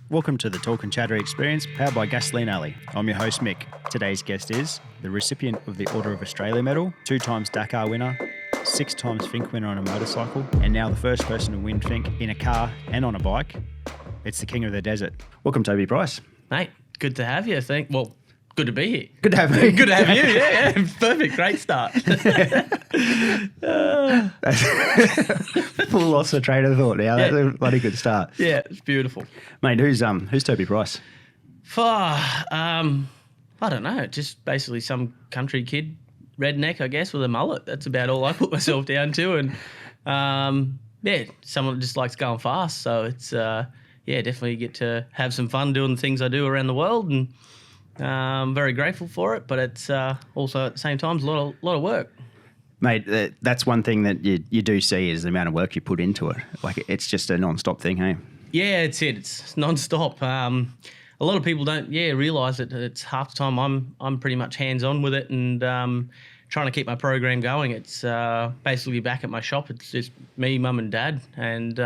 Welcome to the Talk and Chatter experience powered by Gasoline Alley. I'm your host, Mick. Today's guest is the recipient of the Order of Australia Medal, 2 times Dakar winner, 6 times Finke winner on a motorcycle, and now the first person to win Finke in a car and on a bike. It's the King of the Desert. Welcome, Toby Price. Mate, good to have you. Good to be here. Good to have you. Good to have you, yeah. Perfect, great start. Full loss of train of thought now. That's a bloody good start. Yeah, it's beautiful. Mate, who's Toby Price? I don't know, just basically some country kid, redneck, I guess, with a mullet. That's about all I put myself down to. And someone that just likes going fast. So it's, definitely get to have some fun doing the things I do around the world. And I'm very grateful for it, but it's also at the same time a lot of work. Mate, that's one thing that you do see is the amount of work you put into it. Like, it's just a non-stop thing, hey? Yeah, it's it. It's non-stop. A lot of people don't, realise that it's half the time I'm pretty much hands-on with it and trying to keep my program going. It's basically back at my shop. It's just me, mum and dad. And,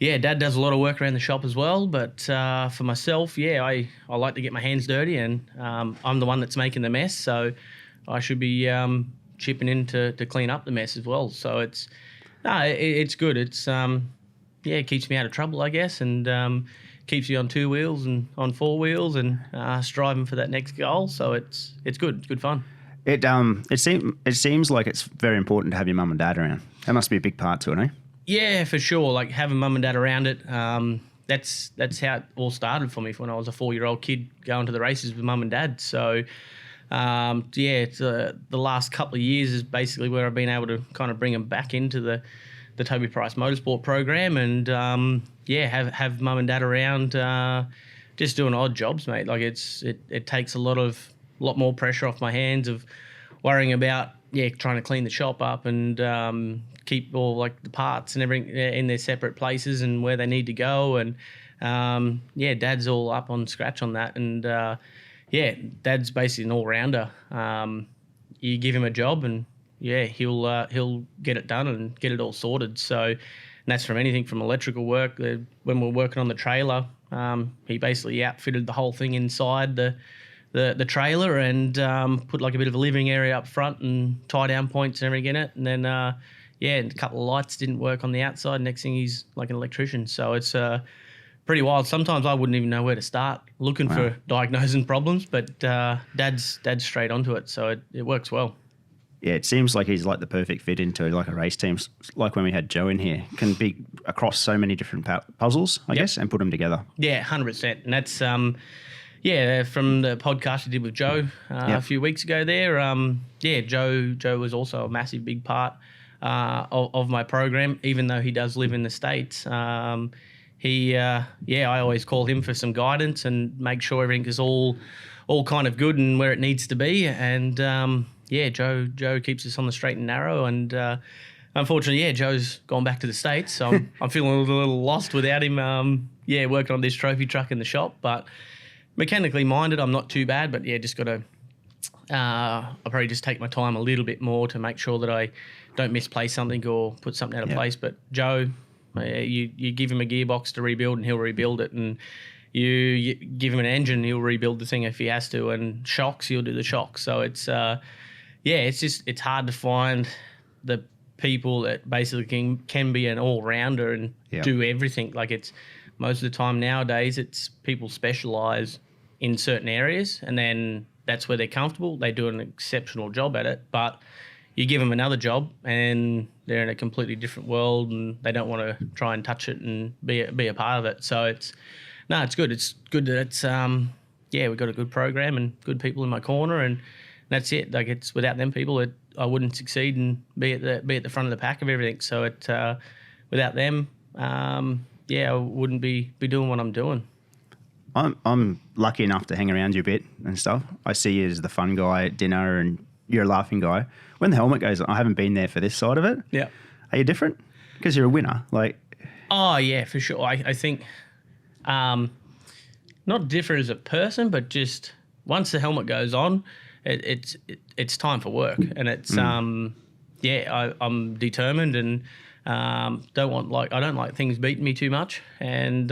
Dad does a lot of work around the shop as well. But for myself, I like to get my hands dirty and I'm the one that's making the mess. So I should be chipping in to clean up the mess as well. So it's good. It's it keeps me out of trouble, I guess, and keeps you on 2 wheels and on 4 wheels and striving for that next goal. So it's good. It's good fun. It seems like it's very important to have your mum and dad around. That must be a big part to it, eh? Yeah, for sure. Like having mum and dad around it. That's how it all started for me when I was a 4-year-old kid going to the races with mum and dad. So it's, the last couple of years is basically where I've been able to kind of bring them back into the Toby Price Motorsport program and have mum and dad around just doing odd jobs, mate. Like it takes a lot more pressure off my hands of worrying about trying to clean the shop up and keep all like the parts and everything in their separate places and where they need to go and dad's all up on scratch on that and dad's basically an all-rounder. You give him a job and he'll get it done and get it all sorted. So, and that's from anything from electrical work. When we're working on the trailer, he basically outfitted the whole thing inside the trailer and put like a bit of a living area up front and tie down points and everything in it. And then, and a couple of lights didn't work on the outside. Next thing he's like an electrician. So it's pretty wild. Sometimes I wouldn't even know where to start looking for diagnosing problems, but dad's straight onto it. So it works well. Yeah, it seems like he's like the perfect fit into like a race team. Like when we had Joe in here, can be across so many different puzzles, I guess, and put them together. Yeah, 100%. And that's, from the podcast we did with Joe a few weeks ago there. Joe was also a massive big part of my program, even though he does live in the States. I always call him for some guidance and make sure everything is all kind of good and where it needs to be. And Joe keeps us on the straight and narrow. And unfortunately, Joe's gone back to the States, so I'm feeling a little lost without him. Working on this trophy truck in the shop, but mechanically minded, I'm not too bad. But just got to. I'll probably just take my time a little bit more to make sure that I don't misplace something or put something out of place. But Joe, you give him a gearbox to rebuild and he'll rebuild it, and you give him an engine, he'll rebuild the thing if he has to, and shocks, he'll do the shocks. So it's it's hard to find the people that basically can be an all-rounder and do everything. Like it's most of the time nowadays, it's people specialise in certain areas and then that's where they're comfortable. They do an exceptional job at it, but you give them another job and they're in a completely different world and they don't want to try and touch it and be a part of it. So it's good. It's good that it's we've got a good program and good people in my corner, and that's it. Like it's without them people, I wouldn't succeed and be at the front of the pack of everything. So without them, I wouldn't be doing what I'm doing. I'm lucky enough to hang around you a bit and stuff. I see you as the fun guy at dinner and you're a laughing guy. When the helmet goes on, I haven't been there for this side of it. Yeah. Are you different? Because you're a winner. Like. Oh, yeah, for sure. I think not different as a person, but just once the helmet goes on, it's time for work. And it's, I'm determined and I don't like things beating me too much. And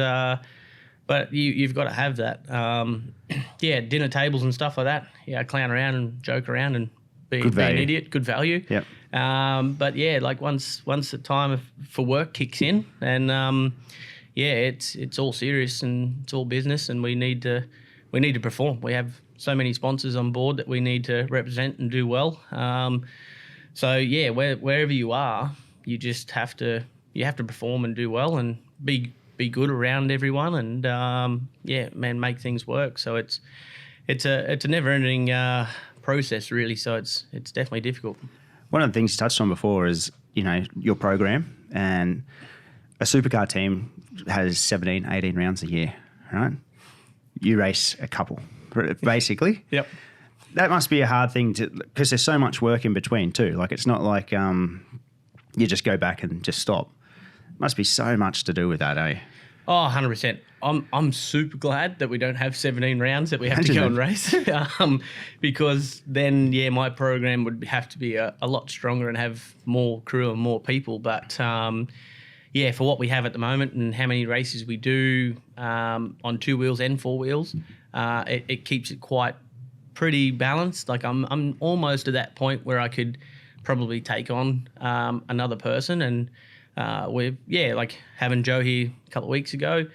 But you've got to have that. Yeah, dinner tables and stuff like that. Yeah, clown around and joke around and be an idiot. Good value. Yep. But yeah, like once the time for work kicks in, and yeah, it's all serious and it's all business, and we need to perform. We have so many sponsors on board that we need to represent and do well. So yeah, wherever you are, you just have to perform and do well and be good around everyone, and yeah, man, make things work. So it's a never ending process, really. So it's definitely difficult. One of the things you touched on before is, your program, and a supercar team has 17, 18 rounds a year, right? You race a couple, basically. Yep. That must be a hard thing because there's so much work in between too. Like, it's not like you just go back and just stop. Must be so much to do with that, eh? Oh, 100%. I'm super glad that we don't have 17 rounds that we have to go and race, because then, yeah, my program would have to be a lot stronger and have more crew and more people. But, yeah, for what we have at the moment and how many races we do on 2 wheels and 4 wheels, it keeps it quite pretty balanced. Like, I'm almost at that point where I could probably take on another person, and like having Joe here a couple of weeks ago,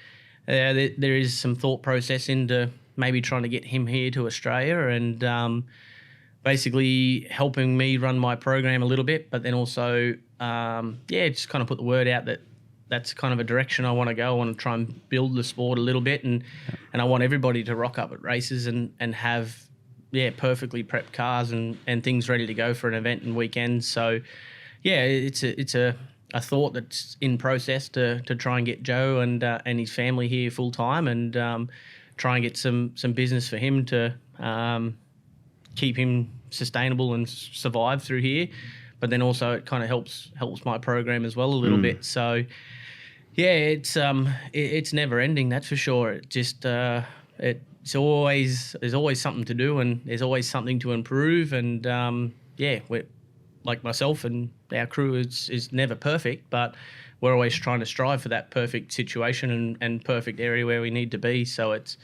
there is some thought process into maybe trying to get him here to Australia and basically helping me run my program a little bit, but then also, just kind of put the word out that that's kind of a direction I want to go. I want to try and build the sport a little bit, and I want everybody to rock up at races and have, perfectly prepped cars and things ready to go for an event and weekends. So, yeah, it's a thought that's in process to try and get Joe and his family here full time, and try and get some business for him to keep him sustainable and survive through here. But then also it kind of helps my program as well a little bit. So yeah, it's never ending, that's for sure. It just there's always something to do, and there's always something to improve, and we're like myself and our crew is never perfect, but we're always trying to strive for that perfect situation and perfect area where we need to be. So it's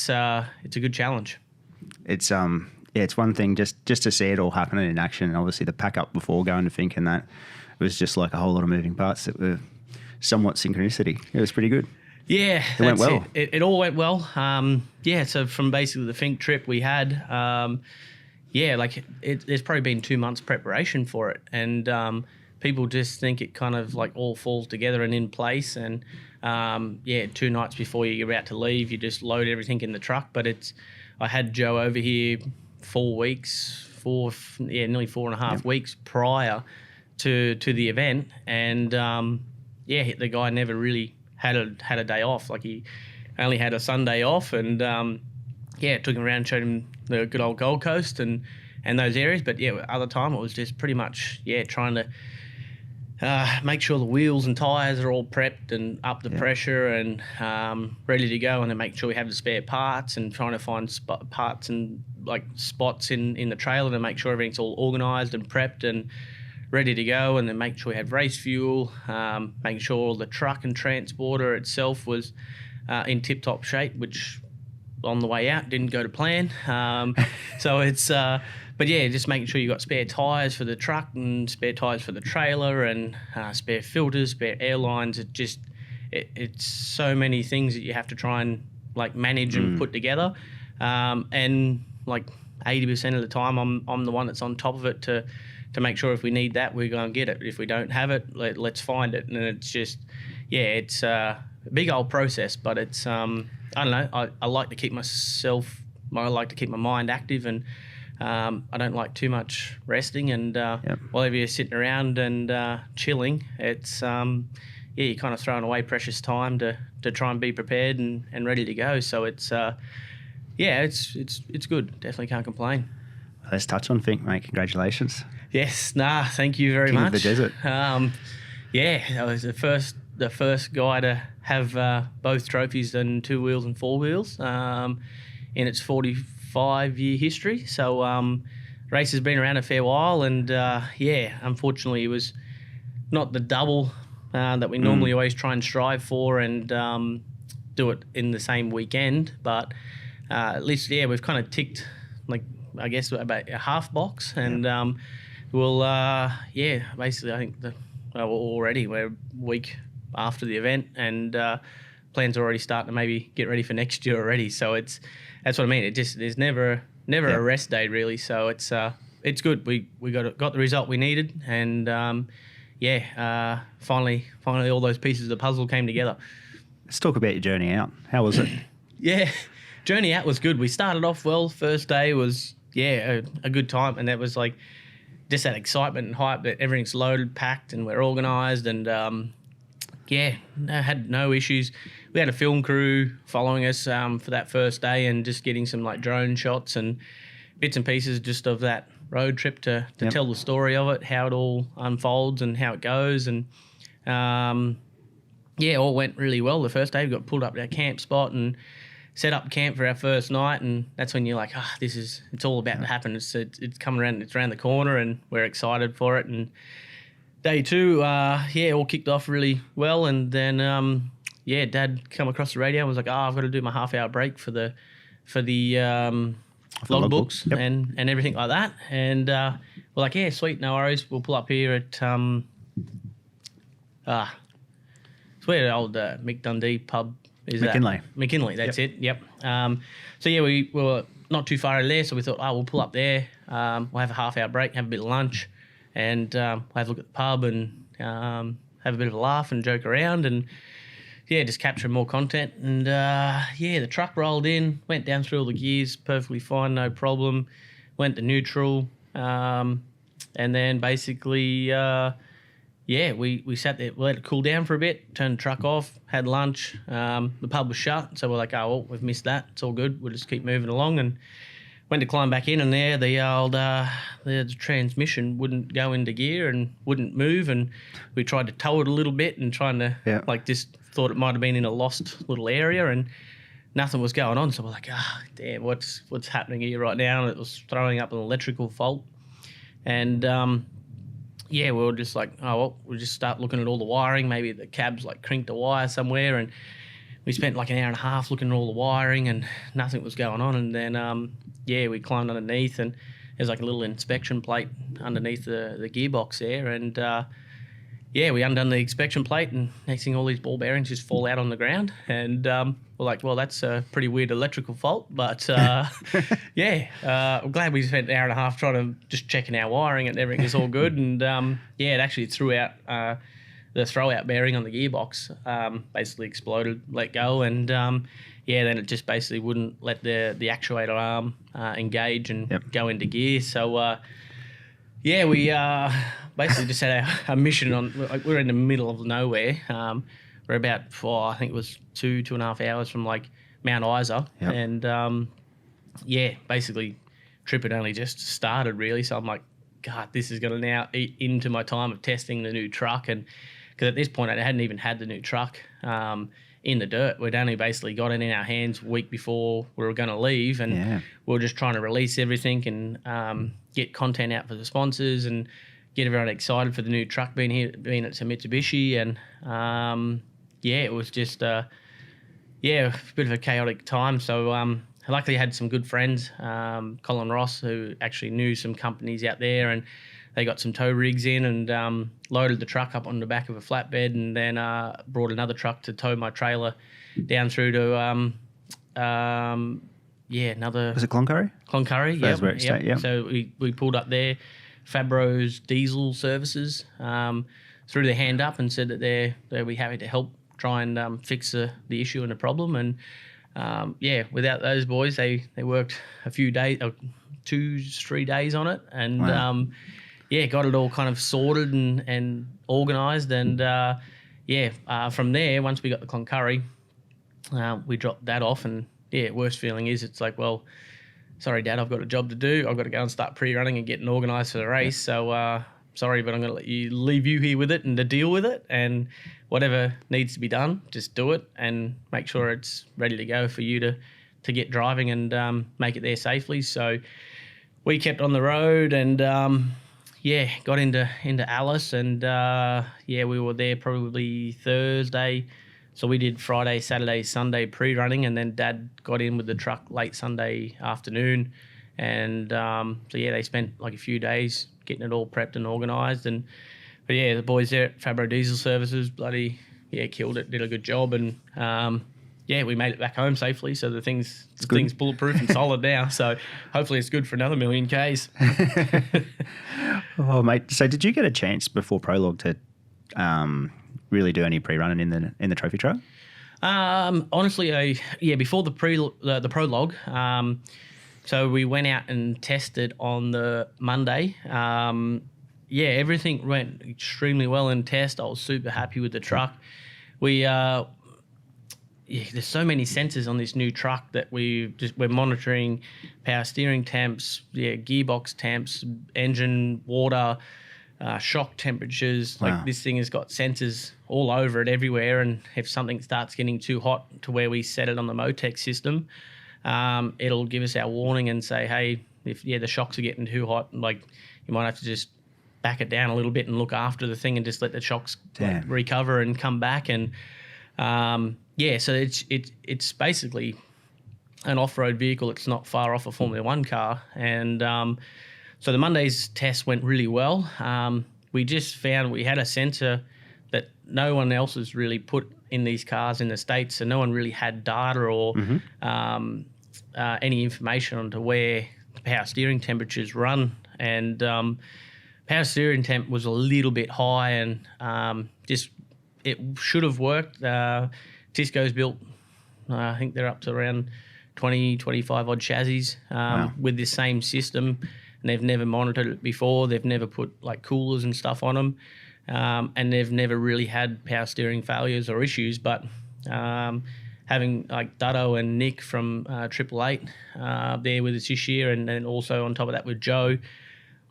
a good challenge. It's it's one thing just to see it all happening in action, and obviously the pack up before going to Finke and that, it was just like a whole lot of moving parts that were somewhat synchronicity. It was pretty good. Yeah, it went well. It all went well. So from basically the Finke trip we had, there's probably been 2 months preparation for it, and people just think it kind of like all falls together and in place, and 2 nights before you're about to leave, you just load everything in the truck. But I had Joe over here 4 weeks, nearly 4.5 weeks prior to the event, and the guy never really had a day off. Like, he only had a Sunday off, and took him around, showed him the good old Gold Coast and those areas. But other time it was just pretty much trying to make sure the wheels and tyres are all prepped and up the pressure and ready to go, and then make sure we have the spare parts, and trying to find parts and like spots in the trailer to make sure everything's all organised and prepped and ready to go, and then make sure we have race fuel, making sure the truck and transporter itself was in tip-top shape, which on the way out didn't go to plan. So it's just making sure you got spare tyres for the truck and spare tyres for the trailer, and spare filters, spare airlines. It's so many things that you have to try and like manage and put together, and like 80% of the time I'm the one that's on top of it to make sure if we need that, we go and get it. If we don't have it, let's find it. And it's just it's a big old process, but it's I don't know, I like to keep I like to keep my mind active, and I don't like too much resting, and while you're sitting around and chilling, it's you're kind of throwing away precious time to try and be prepared and ready to go. So it's it's good. Definitely can't complain. Let's touch on Finke, mate. Congratulations. Yes, thank you very King much. Of the desert. I was the first guy to have both trophies in 2 wheels and 4 wheels in its 45-year history. So race has been around a fair while, and unfortunately it was not the double that we normally always try and strive for and do it in the same weekend, but at least, we've kind of ticked, like, I guess about a half box, and we'll, basically I think already we're a week after the event, and plans are already starting to maybe get ready for next year already. So that's what I mean. There's never a rest day really. So it's good. We got the result we needed, and finally all those pieces of the puzzle came together. Let's talk about your journey out. How was it? Journey out was good. We started off well. First day was a good time, and that was like just that excitement and hype that everything's loaded, packed, and we're organised, and had no issues. We had a film crew following us for that first day, and just getting some like drone shots and bits and pieces just of that road trip to tell the story of it, how it all unfolds and how it goes, and all went really well. The first day we got pulled up to our camp spot and set up camp for our first night, and that's when you're like, it's all about to happen. It's coming around, it's around the corner, and we're excited for it. And day two, all kicked off really well, and then Dad come across the radio and was like, I've got to do my half-hour break for the logbooks and everything like that. And we're like, sweet, no worries. We'll pull up here at it's where the old Mick Dundee pub is. McKinley, that's it. Yep. We were not too far out of there, so we thought, we'll pull up there. We'll have a half-hour break, have a bit of lunch, and we'll have a look at the pub and have a bit of a laugh and joke around, and just capture more content. And the truck rolled in, went down through all the gears perfectly fine, no problem. Went to neutral, and then basically we sat there, we let it cool down for a bit, turned the truck off, had lunch. The pub was shut, so we're like, we've missed that. It's all good. We'll just keep moving along, and went to climb back in, and there the old the transmission wouldn't go into gear and wouldn't move, and we tried to tow it a little bit and trying to just thought it might have been in a lost little area, and nothing was going on. So we're like, damn, what's happening here right now? And it was throwing up an electrical fault, and we were just like, we'll just start looking at all the wiring. Maybe the cab's like crinked a wire somewhere, and we spent like an hour and a half looking at all the wiring, and nothing was going on. And then we climbed underneath, and there's like a little inspection plate underneath the gearbox there, and we undone the inspection plate, and next thing all these ball bearings just fall out on the ground, and we're like, well, that's a pretty weird electrical fault, but I'm glad we spent an hour and a half trying to just checking our wiring, and everything was all good. And it actually threw out the throw-out bearing on the gearbox, basically exploded, let go, and then it just basically wouldn't let the actuator arm engage and go into gear. So we basically just had a mission on. Like, we're in the middle of nowhere. We're about I think it was 2.5 hours from like Mount Isa, and basically trip had only just started really. So I'm like, God, this is going to now eat into my time of testing the new truck, and because at this point I hadn't even had the new truck in the dirt. We'd only basically got it in our hands a week before we were going to leave, and we were just trying to release everything and get content out for the sponsors and get everyone excited for the new truck being at Mitsubishi. And it was just a bit of a chaotic time. So I luckily had some good friends, Colin Ross, who actually knew some companies out there, and they got some tow rigs in and loaded the truck up on the back of a flatbed, and then brought another truck to tow my trailer down through to another. Was it Cloncurry? Cloncurry, yeah. So we pulled up there, Fabro's diesel services, threw their hand up and said that they'd be happy to help try and fix the issue and the problem. And without those boys, they worked a few days, 2-3 days on it, and wow. Got it all kind of sorted and organised. And from there, once we got the Cloncurry, we dropped that off. And worst feeling is it's like, well, sorry, Dad, I've got a job to do. I've got to go and start pre-running and getting organised for the race. So sorry, but I'm going to leave you here with it and to deal with it. And whatever needs to be done, just do it and make sure it's ready to go for you to get driving and make it there safely. So we kept on the road and got into Alice, and we were there probably Thursday So we did Friday, Saturday, Sunday pre-running, and then Dad got in with the truck late Sunday afternoon. And so, yeah, they spent like a few days getting it all prepped and organised. But, yeah, the boys there at Fabro Diesel Services killed it, did a good job. And, yeah, we made it back home safely. So the thing's bulletproof and solid now. So hopefully it's good for another million Ks. Oh, mate. So did you get a chance before Prologue to really do any pre-running in the trophy truck? Honestly, before the Prologue, so we went out and tested on the Monday. Everything went extremely well in test. I was super happy with the truck. There's so many sensors on this new truck that we're monitoring: power steering temps, gearbox temps, engine, water, shock temperatures. This thing has got sensors all over it, everywhere. And if something starts getting too hot to where we set it on the Motec system, it'll give us our warning and say, hey, if the shocks are getting too hot, like you might have to just back it down a little bit and look after the thing and just let the shocks recover and come back. And so it's basically an off-road vehicle. It's not far off a Formula One car. And so the Monday's test went really well. We just found we had a sensor that no one else has really put in these cars in the States, so no one really had data or any information onto where the power steering temperatures run. And power steering temp was a little bit high, and it should have worked. Tisco's built, I think they're up to around 20, 25 odd chassis with this same system, and they've never monitored it before. They've never put like coolers and stuff on them, and they've never really had power steering failures or issues. But having like Dutto and Nick from 888 there with us this year, and then also on top of that with Joe,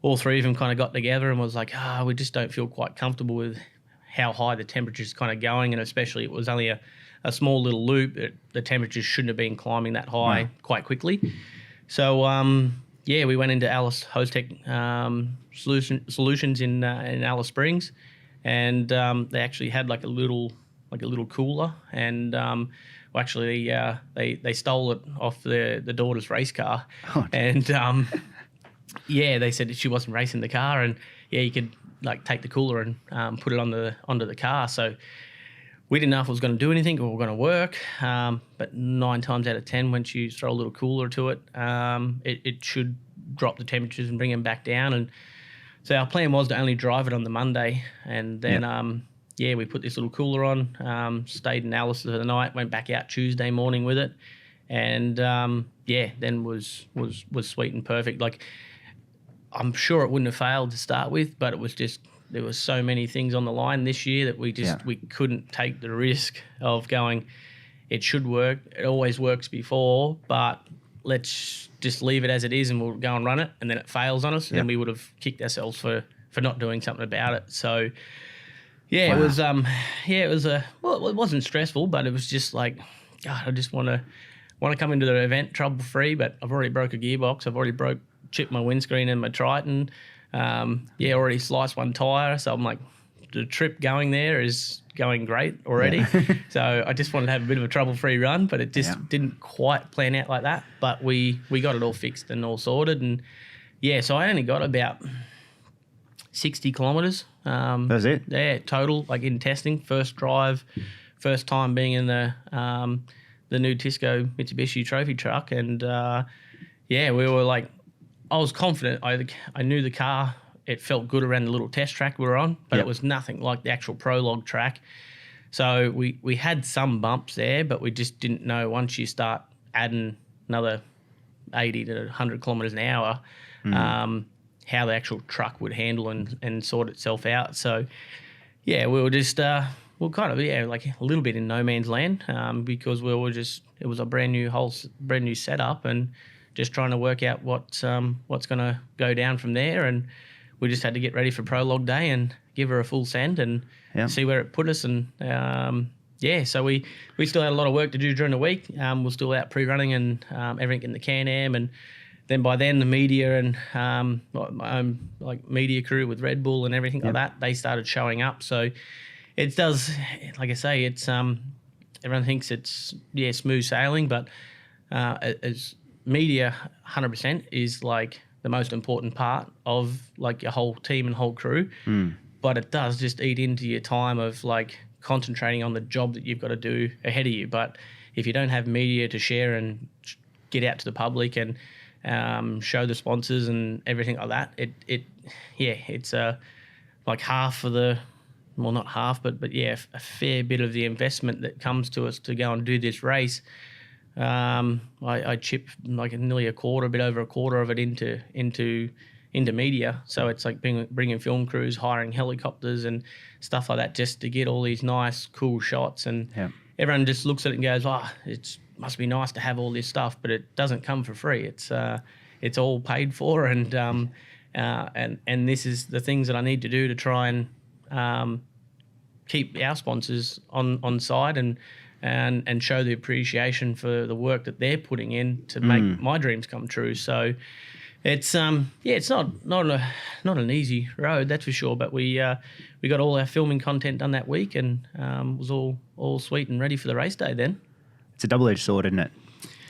all three of them kind of got together and was like, we just don't feel quite comfortable with how high the temperature's kind of going, and especially it was only a small little loop. The temperatures shouldn't have been climbing that high quite quickly. So, we went into Alice Hostech Solutions in Alice Springs, and they actually had like a little cooler, and they stole it off the daughter's race car, and they said that she wasn't racing the car, and you could like take the cooler and put it onto the car. So we didn't know if it was going to do anything or going to work, but 9 times out of 10, once you throw a little cooler to it, it should drop the temperatures and bring them back down. And so our plan was to only drive it on the Monday, and then we put this little cooler on, stayed in Alice for the night, went back out Tuesday morning with it, and then was sweet and perfect. Like, I'm sure it wouldn't have failed to start with, but it was just, there were so many things on the line this year that we couldn't take the risk of going, it should work, it always works before, but let's just leave it as it is and we'll go and run it, and then it fails on us, and then we would have kicked ourselves for not doing something about it. So it was it wasn't stressful, but it was just like, God, I just want to come into the event trouble free, but I've already broke a gearbox, I've already chipped my windscreen and my Triton, already sliced one tyre, so I'm like, the trip going there is going great already. So I just wanted to have a bit of a trouble-free run, but it just didn't quite plan out like that. But we got it all fixed and all sorted, and so I only got about 60 kilometres. That's it? Yeah, total, like in testing, first drive, first time being in the new Tisco Mitsubishi trophy truck, and we were like, I was confident. I knew the car. It felt good around the little test track we were on, but it was nothing like the actual Prologue track. So we had some bumps there, but we just didn't know once you start adding another 80 to 100 kilometres an hour, how the actual truck would handle and sort itself out. So, we were just kind of like a little bit in no man's land, because we were just, it was a brand new setup, and just trying to work out what's going to go down from there. And we just had to get ready for Prologue day and give her a full send and see where it put us. And so we still had a lot of work to do during the week. We're still out pre-running and everything in the Can-Am, and then by then the media and my own like media crew with Red Bull and everything like that, they started showing up. So it does, like I say, it's everyone thinks it's smooth sailing, but as media, 100% is like the most important part of like your whole team and whole crew. But it does just eat into your time of like concentrating on the job that you've got to do ahead of you. But if you don't have media to share and get out to the public and show the sponsors and everything like that, it's like half of the, well, not half, but yeah, a fair bit of the investment that comes to us to go and do this race. I chip like nearly a bit over a quarter of it into media. So it's like bringing film crews, hiring helicopters and stuff like that, just to get all these nice, cool shots. And everyone just looks at it and goes, it must be nice to have all this stuff, but it doesn't come for free. It's all paid for, and this is the things that I need to do to try and keep our sponsors on side and show the appreciation for the work that they're putting in to make my dreams come true. So it's it's not an easy road, that's for sure. But we got all our filming content done that week, and was all sweet and ready for the race day then. It's a double-edged sword, isn't it?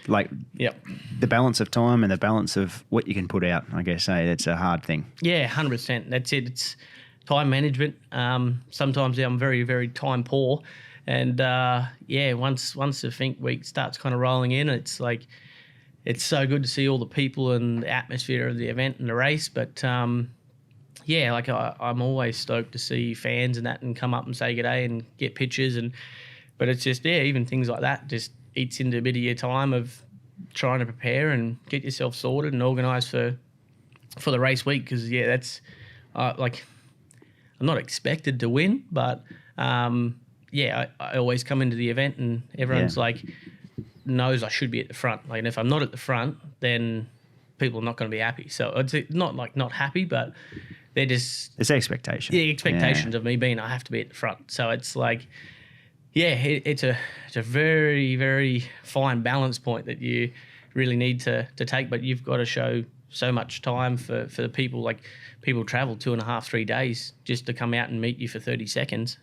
Like the balance of time and the balance of what you can put out, I guess, that's a hard thing. Yeah, 100%. That's it. It's time management. Sometimes I'm very, very time poor. And once the Finke week starts kind of rolling in, it's like, it's so good to see all the people and the atmosphere of the event and the race. But I'm always stoked to see fans and that and come up and say g'day and get pictures. But it's just, even things like that just eats into a bit of your time of trying to prepare and get yourself sorted and organised for the race week. Because, that's I'm not expected to win, but I always come into the event and everyone's knows I should be at the front. Like, and if I'm not at the front, then people are not going to be happy. So it's not like not happy, but they're just... It's expectation. Yeah, expectations of me being, I have to be at the front. So it's like, it's a very, very fine balance point that you really need to take, but you've got to show so much time for the people. Like, people travel 2.5, 3 days just to come out and meet you for 30 seconds.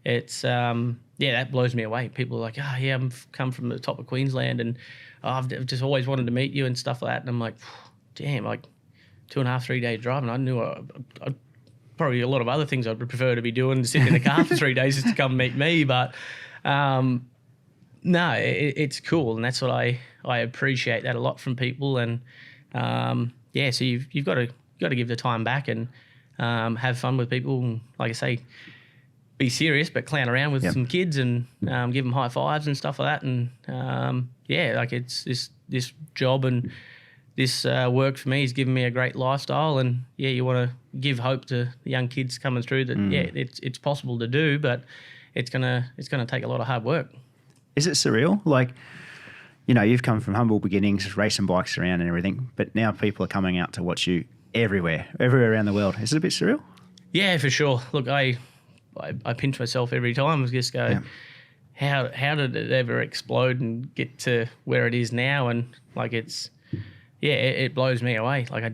It's that blows me away. People are like, I've come from the top of Queensland and I've just always wanted to meet you and stuff like that. And I'm like, damn, like 2.5, 3 days driving. I knew I'd probably a lot of other things I'd prefer to be doing, sitting in the car for 3 days just to come meet me. But no, it's cool, and that's what I appreciate that a lot from people. And so you've got to give the time back and have fun with people, and like I say, be serious, but clown around with some kids and give them high fives and stuff like that. And it's this job and this work for me has given me a great lifestyle. And you want to give hope to the young kids coming through that it's possible to do, but it's gonna take a lot of hard work. Is it surreal? Like, you've come from humble beginnings, racing bikes around and everything, but now people are coming out to watch you everywhere around the world. Is it a bit surreal? Yeah, for sure. Look, I pinch myself every time. I just go, how did it ever explode and get to where it is now? And like, it blows me away. Like, I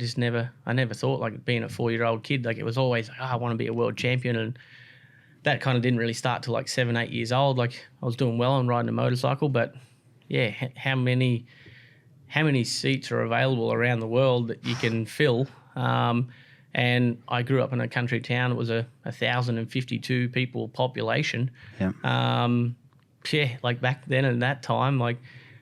never thought, like, being a 4-year-old kid, like, it was always like, I want to be a world champion. And that kind of didn't really start till like 7, 8 years old. Like, I was doing well on riding a motorcycle, but how many seats are available around the world that you can fill? And I grew up in a country town. It was a 1,052 people population. Like back then and that time, like,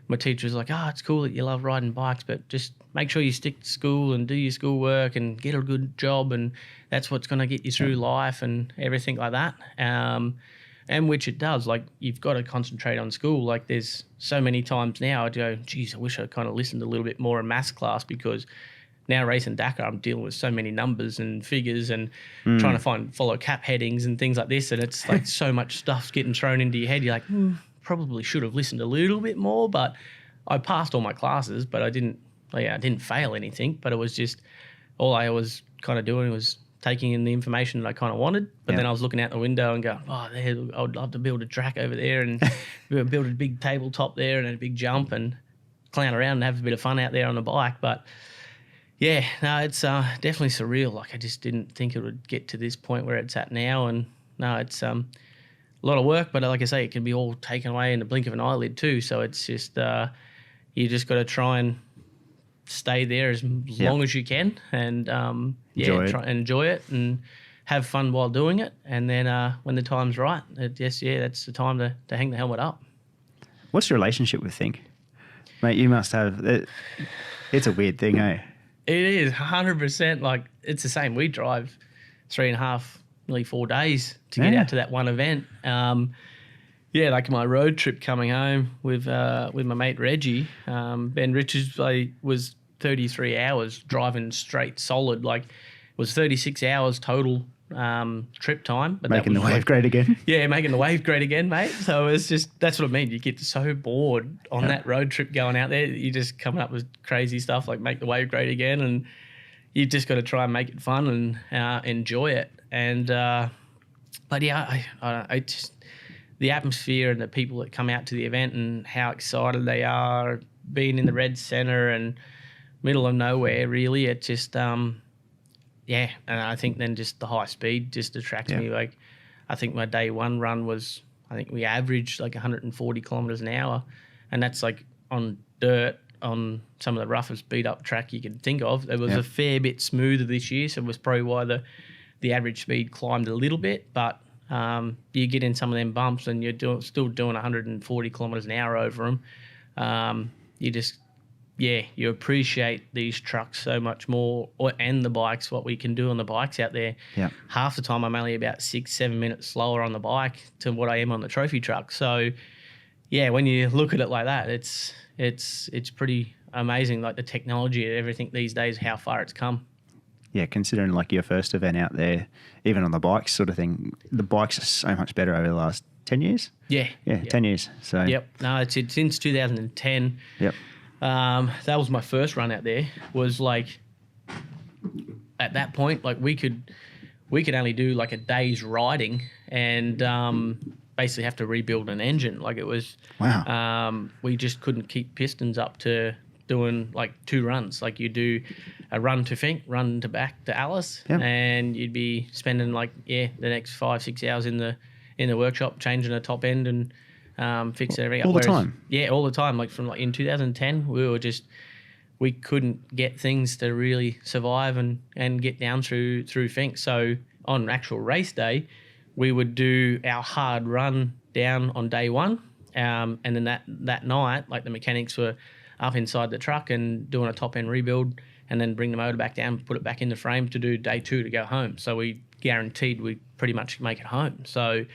my teacher was like, it's cool that you love riding bikes, but just make sure you stick to school and do your schoolwork and get a good job, and that's what's going to get you through life and everything like that. And which it does. Like, you've got to concentrate on school. Like, there's so many times now I go, geez, I wish I kind of listened a little bit more in maths class, because now racing Dakar, I'm dealing with so many numbers and figures and trying to follow cap headings and things like this. And it's like so much stuff's getting thrown into your head. You're like, probably should have listened a little bit more. But I passed all my classes, but I didn't fail anything. But it was just, all I was kind of doing was taking in the information that I kind of wanted. But then I was looking out the window and going, I would love to build a track over there and build a big tabletop there and a big jump and clown around and have a bit of fun out there on the bike. But it's definitely surreal. Like, I just didn't think it would get to this point where it's at now. And no, it's lot of work, but like I say, it can be all taken away in the blink of an eyelid too. So it's just you just got to try and stay there as long as you can, and try and enjoy it and have fun while doing it. And then when the time's right, that's the time to hang the helmet up. What's your relationship with Finke? Mate, you must have. It's a weird thing, eh? It is 100%. Like, it's the same. We drive 3.5, nearly 4 days to get out to that one event. Like my road trip coming home with my mate Reggie, Ben Richards was 33 hours driving straight solid. Like, it was 36 hours total trip time. But making the wave great again. Yeah, making the wave great again, mate. So it's just, that's what I mean. You get so bored on that road trip going out there. You just coming up with crazy stuff like make the wave great again, and you just got to try and make it fun and enjoy it. And but yeah, I just, the atmosphere and the people that come out to the event and how excited they are, being in the red center and middle of nowhere, really, it just and I think then just the high speed just attracts me. Like, I think my day one run was, I think we averaged like 140 kilometers an hour, and that's like on dirt on some of the roughest beat up track you can think of. It was a fair bit smoother this year, so it was probably why the average speed climbed a little bit, but you get in some of them bumps and you're still doing 140 kilometers an hour over them. You appreciate these trucks so much more, and the bikes, what we can do on the bikes out there. Yeah. Half the time I'm only about 6-7 minutes slower on the bike to what I am on the trophy truck. So, yeah, when you look at it like that, it's pretty amazing, like the technology and everything these days, how far it's come. Yeah, considering like your first event out there, even on the bikes sort of thing, the bikes are so much better over the last 10 years. Yeah. 10 years. So. Yep. No, it's since 2010. Yep. That was my first run out there. Was like, at that point, like we could only do like a day's riding and basically have to rebuild an engine. Like, it was, we just couldn't keep pistons up to doing like 2 runs. Like, you do a run to Finke, run to back to Alice, and you'd be spending like the next 5-6 hours in the workshop changing a top end and fix everything all up. The time. Yeah, all the time. Like, from like in 2010, we couldn't get things to really survive and get down through Finke. So on actual race day, we would do our hard run down on day one, and then that night, like, the mechanics were up inside the truck and doing a top end rebuild, and then bring the motor back down, put it back in the frame to do day 2 to go home. So we guaranteed we'd pretty much make it home. So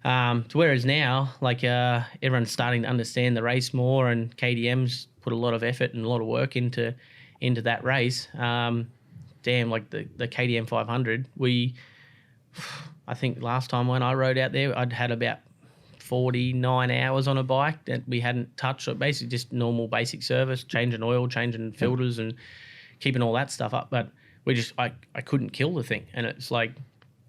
whereas now, like, everyone's starting to understand the race more, and KTM's put a lot of effort and a lot of work into that race. Like the KTM 500, I think last time when I rode out there, I'd had about 49 hours on a bike that we hadn't touched. So basically just normal basic service, changing oil, changing filters and keeping all that stuff up. But I couldn't kill the thing. And it's like,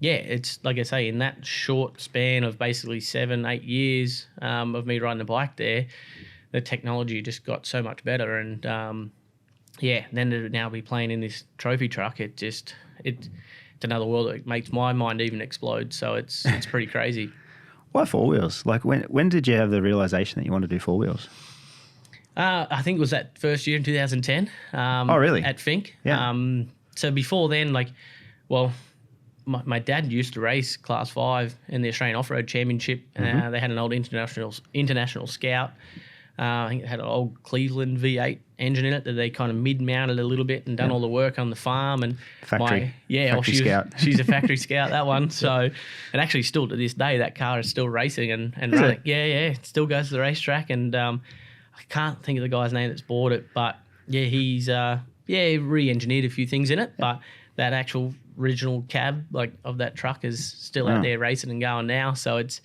it's like I say, in that short span of basically 7-8 years of me riding the bike there, the technology just got so much better. And then to now be playing in this trophy truck, it's another world that makes my mind even explode. So it's pretty crazy. Why 4 wheels? Like, when did you have the realization that you wanted to do 4 wheels? I think it was that first year in 2010. Oh, really? At Finke. Yeah. So before then, like, well, my dad used to race Class 5 in the Australian Off-Road Championship. Mm-hmm. They had an old international Scout. I think it had an old Cleveland V8 engine in it that they kind of mid-mounted a little bit and done all the work on the farm. And factory Scout. She's a factory Scout, that one. So it actually still to this day, that car is still racing and running. Yeah, it still goes to the racetrack. And I can't think of the guy's name that's bought it, but he's he re-engineered a few things in it, but that actual original cab of that truck is still out there racing and going now. So it's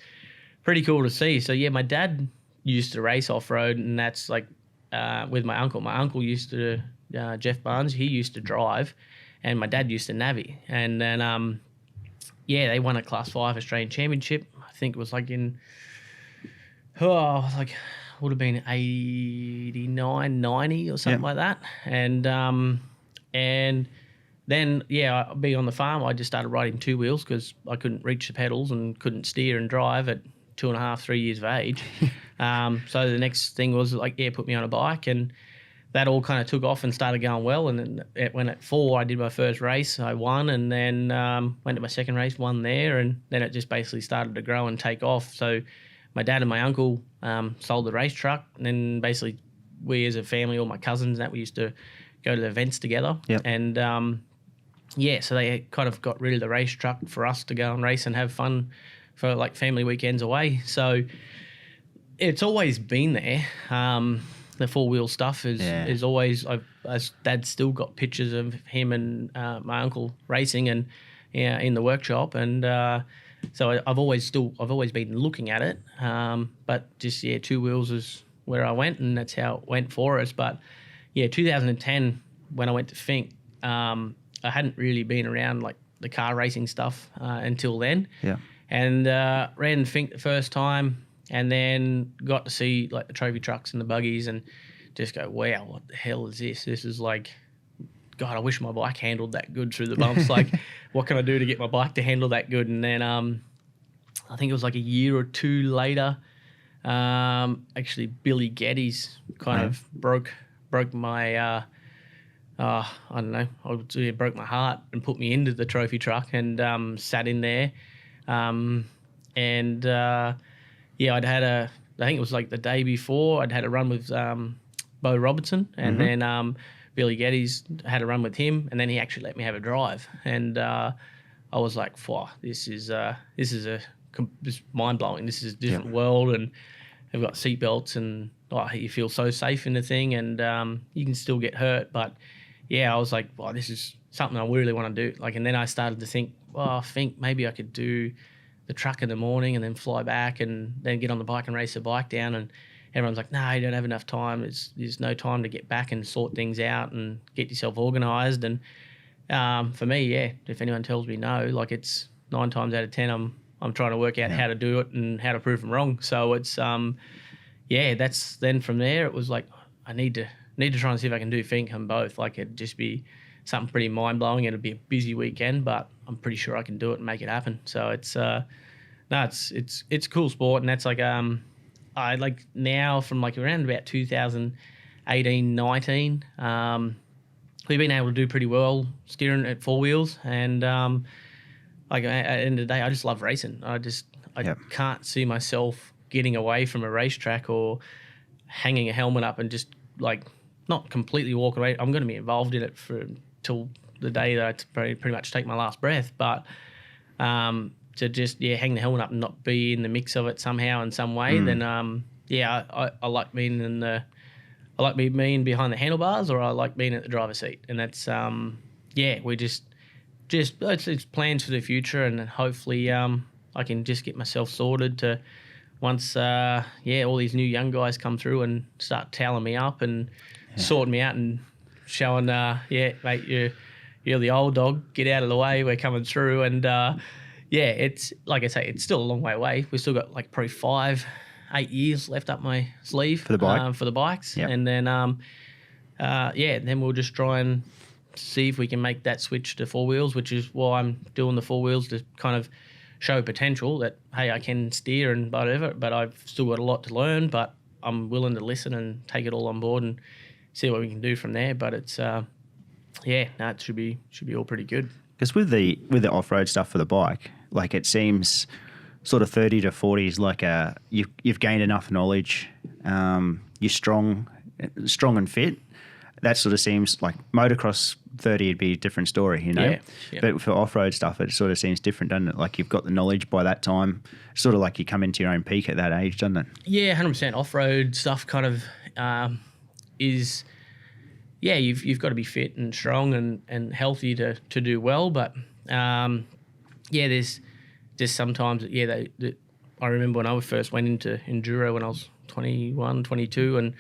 pretty cool to see. So my dad used to race off-road, and that's like with my uncle. My uncle used to, Jeff Barnes, he used to drive, and my dad used to navvy. And then, they won a Class 5 Australian Championship. I think it was like would have been 89, 90 or something like that. And then, being on the farm, I just started riding two wheels because I couldn't reach the pedals and couldn't steer and drive at 2.5, 3 years of age. So the next thing was like, put me on a bike, and that all kind of took off and started going well. And then when at 4, I did my first race, I won, and then went to my second race, won there, and then it just basically started to grow and take off. So my dad and my uncle sold the race truck, and then basically we as a family, all my cousins, we used to go to the events together. Yep. And so they kind of got rid of the race truck for us to go and race and have fun for like family weekends away. So it's always been there. The four-wheel stuff is always. Dad's still got pictures of him and my uncle racing and in the workshop, and so I've always been looking at it. But just two wheels is where I went, and that's how it went for us. But 2010 when I went to Finke, I hadn't really been around like the car racing stuff until then. Yeah, and ran Finke the first time. And then got to see like the trophy trucks and the buggies and just go, wow, what the hell is this? This is like, God, I wish my bike handled that good through the bumps. Like, what can I do to get my bike to handle that good? And then I think it was like a year or two later, actually Billy Geddes kind of broke my, I don't know, I would say broke my heart and put me into the trophy truck and sat in there. I'd had I think it was like the day before, I'd had a run with Bo Robertson, and then Billy Geddes had a run with him, and then he actually let me have a drive. And I was like, wow, this is mind-blowing. This is a different world, and they've got seatbelts, and you feel so safe in the thing, and you can still get hurt. But, I was like, wow, this is something I really want to do. Like, and then I started to think, I think maybe I could do the truck in the morning and then fly back and then get on the bike and race the bike down. And everyone's like, no, you don't have enough time. There's no time to get back and sort things out and get yourself organised. And for me, if anyone tells me no, like it's 9 times out of 10, I'm trying to work out how to do it and how to prove them wrong. So it's, that's then from there, it was like, I need to try and see if I can do Finke and both. Like it'd just be something pretty mind-blowing. It'd be a busy weekend, but I'm pretty sure I can do it and make it happen. So it's it's a cool sport, and that's like I like now from like around about 2018, 19, we've been able to do pretty well steering at four wheels, and like at the end of the day, I just love racing. I can't see myself getting away from a racetrack or hanging a helmet up and just like not completely walk away. I'm going to be involved in it till the day that I pretty much take my last breath, but to just hang the helmet up and not be in the mix of it somehow in some way, then I like being being behind the handlebars, or I like being at the driver's seat, and that's we just it's plans for the future, and hopefully I can just get myself sorted to once all these new young guys come through and start tallying me up and sorting me out and showing mate, you're the old dog, get out of the way, we're coming through. And it's like I say, it's still a long way away. We've still got like probably 5-8 years left up my sleeve for the bikes. And then then we'll just try and see if we can make that switch to four wheels, which is why I'm doing the four wheels, to kind of show potential that, hey, I can steer and whatever, but I've still got a lot to learn, but I'm willing to listen and take it all on board and see what we can do from there. But it's it should be all pretty good. Because with the off-road stuff for the bike, like it seems sort of 30 to 40 is like you've gained enough knowledge, you're strong and fit. That sort of seems like motocross 30 would be a different story, you know. Yeah. But for off-road stuff, it sort of seems different, doesn't it? Like you've got the knowledge by that time, sort of like you come into your own peak at that age, doesn't it? Yeah, 100%. Off-road stuff kind of is, you've got to be fit and strong and healthy to do well. But there's just sometimes I remember when I first went into enduro when I was 21, 22, and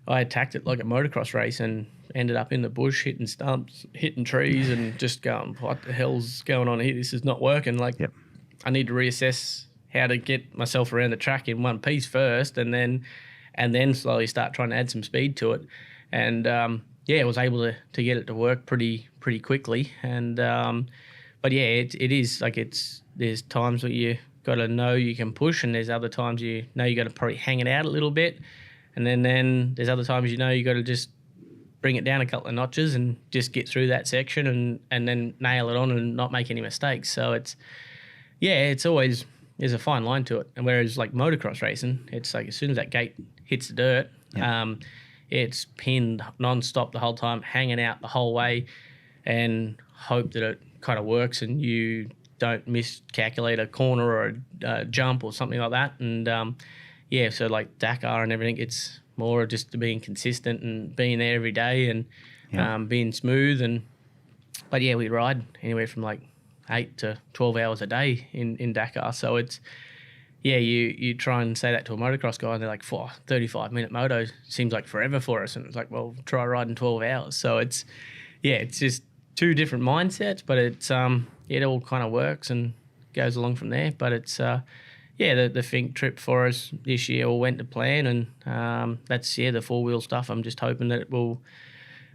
I attacked it like a motocross race and ended up in the bush, hitting stumps, hitting trees, and just going, what the hell's going on here? This is not working. Like, I need to reassess how to get myself around the track in one piece first, and then slowly start trying to add some speed to it. And I was able to get it to work pretty quickly. And but yeah, it is like there's times where you got to know you can push, and there's other times you know you got to probably hang it out a little bit, and then there's other times you know you got to just bring it down a couple of notches and just get through that section and then nail it on and not make any mistakes. So it's always, there's a fine line to it. And whereas like motocross racing, it's like as soon as that gate hits the dirt, it's pinned non-stop the whole time, hanging out the whole way, and hope that it kind of works and you don't miscalculate a corner or a jump or something like that. And so like Dakar and everything, it's more just being consistent and being there every day and being smooth. But we ride anywhere from like 8 to 12 hours a day in Dakar. So it's, you try and say that to a motocross guy and they're like, 35-minute moto seems like forever for us. And it's like, well, try riding 12 hours. So it's just two different mindsets, but it's, it all kind of works and goes along from there. But it's, the Finke trip for us this year all went to plan, and that's the 4-wheel stuff. I'm just hoping that it will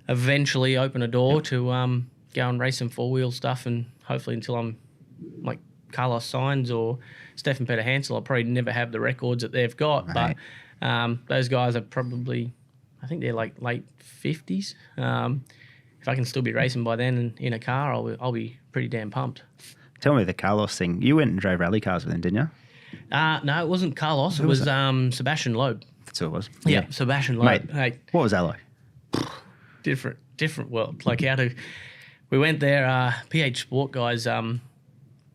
eventually open a door to go and race some 4-wheel stuff, and hopefully until I'm like Carlos Sainz or Stefan Peter Hansel, I'll probably never have the records that they've got. Right. But those guys are probably, I think they're like late 50s. If I can still be racing by then in a car, I'll be pretty damn pumped. Tell me the Carlos thing. You went and drove rally cars with him, didn't you? No, it wasn't Carlos. It was Sebastian Loeb. That's who it was. Yeah, Sebastian Loeb. Mate, hey, what was that like? Different world. Like we went there. PH Sport guys,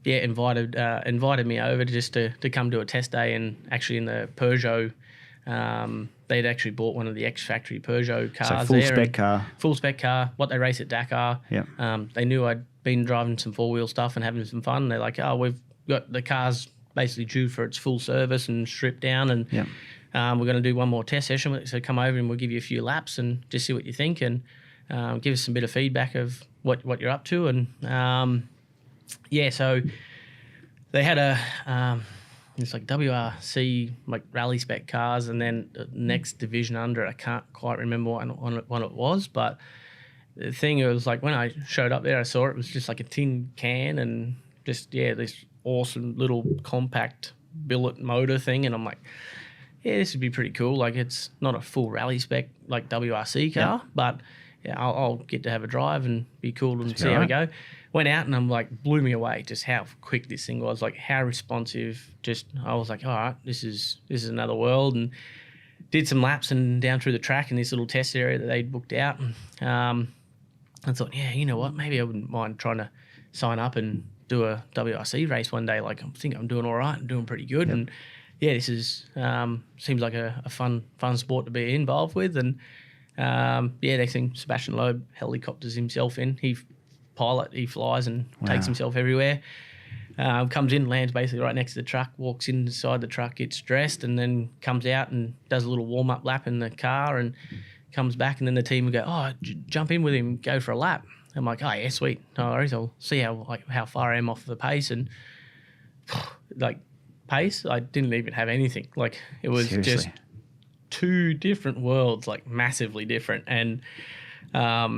invited me over just to come to a test day, and actually in the Peugeot, they'd actually bought one of the ex-factory Peugeot cars. So full spec car. What they race at Dakar. Yeah. They knew I'd been driving some 4-wheel stuff and having some fun. They're like, we've got the cars basically due for its full service and stripped down, and we're going to do one more test session. So come over and we'll give you a few laps and just see what you think, and give us some bit of feedback of what you're up to. And so they had it's like WRC like rally spec cars, and then the next division under it, I can't quite remember what it was, but the thing, it was like when I showed up there, I saw it was just like a tin can and just this awesome little compact billet motor thing, and I'm like, this would be pretty cool. Like, it's not a full rally spec like WRC car, but I'll get to have a drive and be cool and see how we go. Went out and I'm like, blew me away just how quick this thing was, like how responsive. Just I was like, all right, this is another world, and did some laps and down through the track in this little test area that they'd booked out. And I thought, you know what, maybe I wouldn't mind trying to sign up and do a WRC race one day. Like, I think I'm doing all right and doing pretty good. And this is seems like a fun sport to be involved with. And next thing, Sebastian Loeb helicopters himself in. He flies and takes himself everywhere. Comes in, lands basically right next to the truck, walks inside the truck, gets dressed, and then comes out and does a little warm-up lap in the car, and comes back, and then the team would go, jump in with him, go for a lap. I'm like, sweet, no worries. I'll see how far I am off the pace. And like pace, I didn't even have anything. Like, it was just two different worlds, like massively different. And I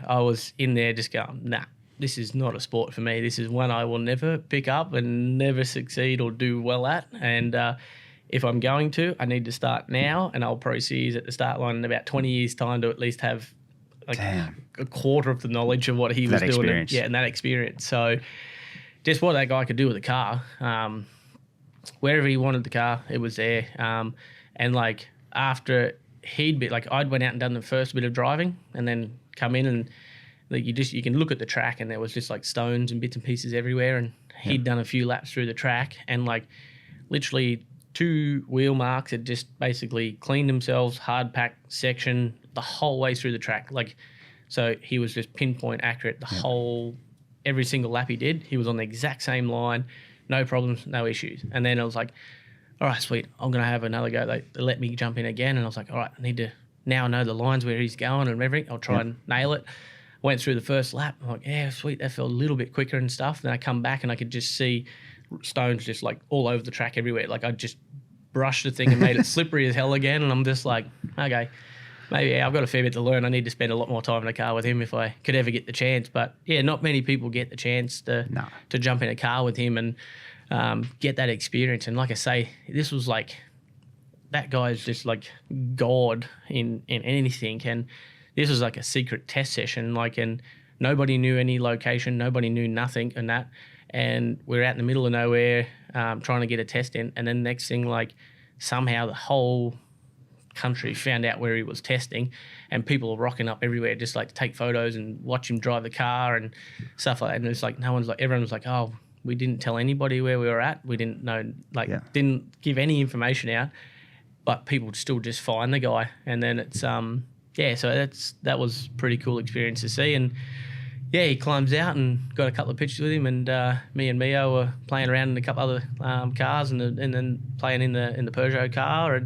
was in there just going, nah, this is not a sport for me. This is one I will never pick up and never succeed or do well at. And if I'm going to, I need to start now, and I'll probably see you at the start line in about 20 years' time to at least have like a quarter of the knowledge of what he was doing. And that experience. So just what that guy could do with the car, wherever he wanted the car, it was there. And like after I'd went out and done the first bit of driving, and then come in and like you can look at the track, and there was just like stones and bits and pieces everywhere. And he'd done a few laps through the track, and like literally 2 wheel marks had just basically cleaned themselves, hard packed section the whole way through the track. Like, so he was just pinpoint accurate every single lap he did. He was on the exact same line, no problems, no issues. And then I was like, all right, sweet, I'm going to have another go. They let me jump in again, and I was like, all right, I need to now know the lines where he's going and everything. I'll try and nail it. Went through the first lap. I'm like, sweet, that felt a little bit quicker and stuff. Then I come back and I could just see stones just like all over the track everywhere. Like, I just brushed the thing and made it slippery as hell again. And I'm just like, okay, maybe I've got a fair bit to learn. I need to spend a lot more time in a car with him if I could ever get the chance. But yeah, not many people get the chance to jump in a car with him and get that experience. And like I say, this was like, that guy's just like God in anything. And this was like a secret test session, and nobody knew any location, nobody knew nothing and that. And we're out in the middle of nowhere trying to get a test in. And then next thing, somehow the whole country found out where he was testing, and people were rocking up everywhere just to take photos and watch him drive the car and stuff like that. And it's everyone was like, oh, we didn't tell anybody where we were at. We didn't know, didn't give any information out, but people still just find the guy. And then it's, so that was a pretty cool experience to see. And yeah, he climbs out and got a couple of pictures with him, and me and Mio were playing around in a couple other cars, and then playing in the Peugeot car,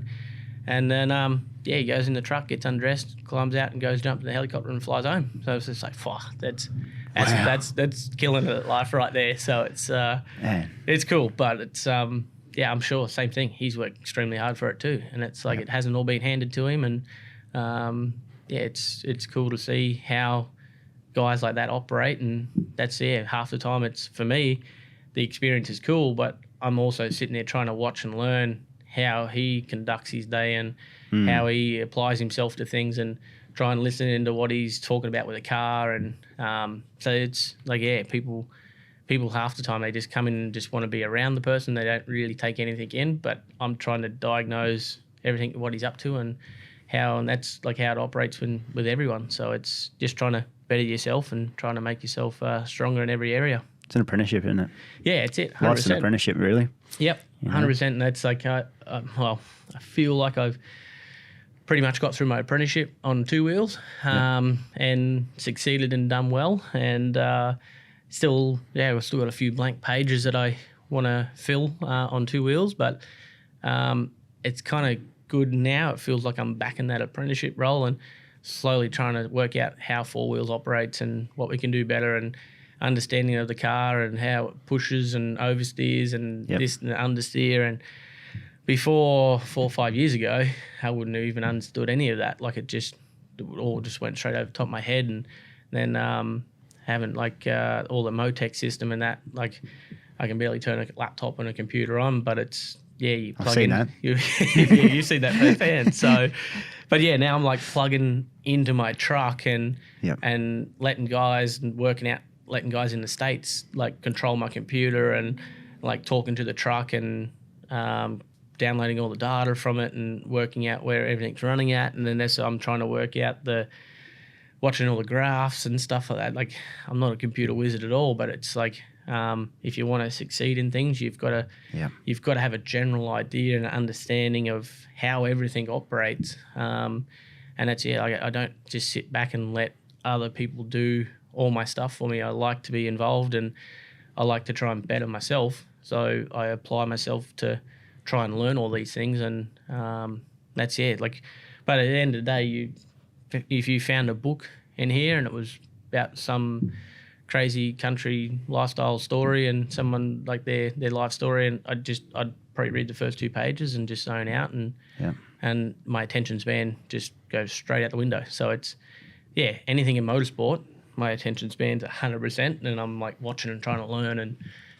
and then he goes in the truck, gets undressed, climbs out, and goes jumps in the helicopter and flies home. So it's just that's killing it life right there. So it's cool, but it's I'm sure same thing. He's worked extremely hard for it too, and it's it hasn't all been handed to him, and it's cool to see how guys like that operate. And that's half the time it's, for me, the experience is cool, but I'm also sitting there trying to watch and learn how he conducts his day and how he applies himself to things, and try and listen into what he's talking about with a car. And so it's people half the time they just come in and just want to be around the person. They don't really take anything in, but I'm trying to diagnose everything, what he's up to and how, and that's how it operates with everyone. So it's just trying to better yourself and trying to make yourself stronger in every area. It's an apprenticeship, isn't it? Yeah, it's it. 100%. Life's an apprenticeship, really. Yep, 100%. And that's I feel like I've pretty much got through my apprenticeship on two wheels, and succeeded and done well. And we've still got a few blank pages that I want to fill on two wheels, but it's kind of good now. It feels like I'm back in that apprenticeship role and slowly trying to work out how four wheels operates and what we can do better, and understanding of the car and how it pushes and oversteers and this and understeer. And before 4 or 5 years ago, I wouldn't have even understood any of that. It all just went straight over the top of my head. And then having all the Motec system and that, I can barely turn a laptop and a computer on, but it's, you plug I've seen in. That. You see that firsthand. So, but now I'm plugging into my truck and letting guys and letting guys in the States control my computer and talking to the truck and downloading all the data from it and working out where everything's running at. And then I'm trying to work out watching all the graphs and stuff like that. I'm not a computer wizard at all, but it's if you want to succeed in things, you've got to have a general idea and an understanding of how everything operates. And that's I don't just sit back and let other people do all my stuff for me. I like to be involved, and I like to try and better myself. So I apply myself to try and learn all these things, and that's but at the end of the day, if you found a book in here and it was about some crazy country lifestyle story and someone their life story, and I'd probably read the first 2 pages and just zone out, and my attention span just goes straight out the window. So it's anything in motorsport, my attention span's 100%, and I'm watching and trying to learn and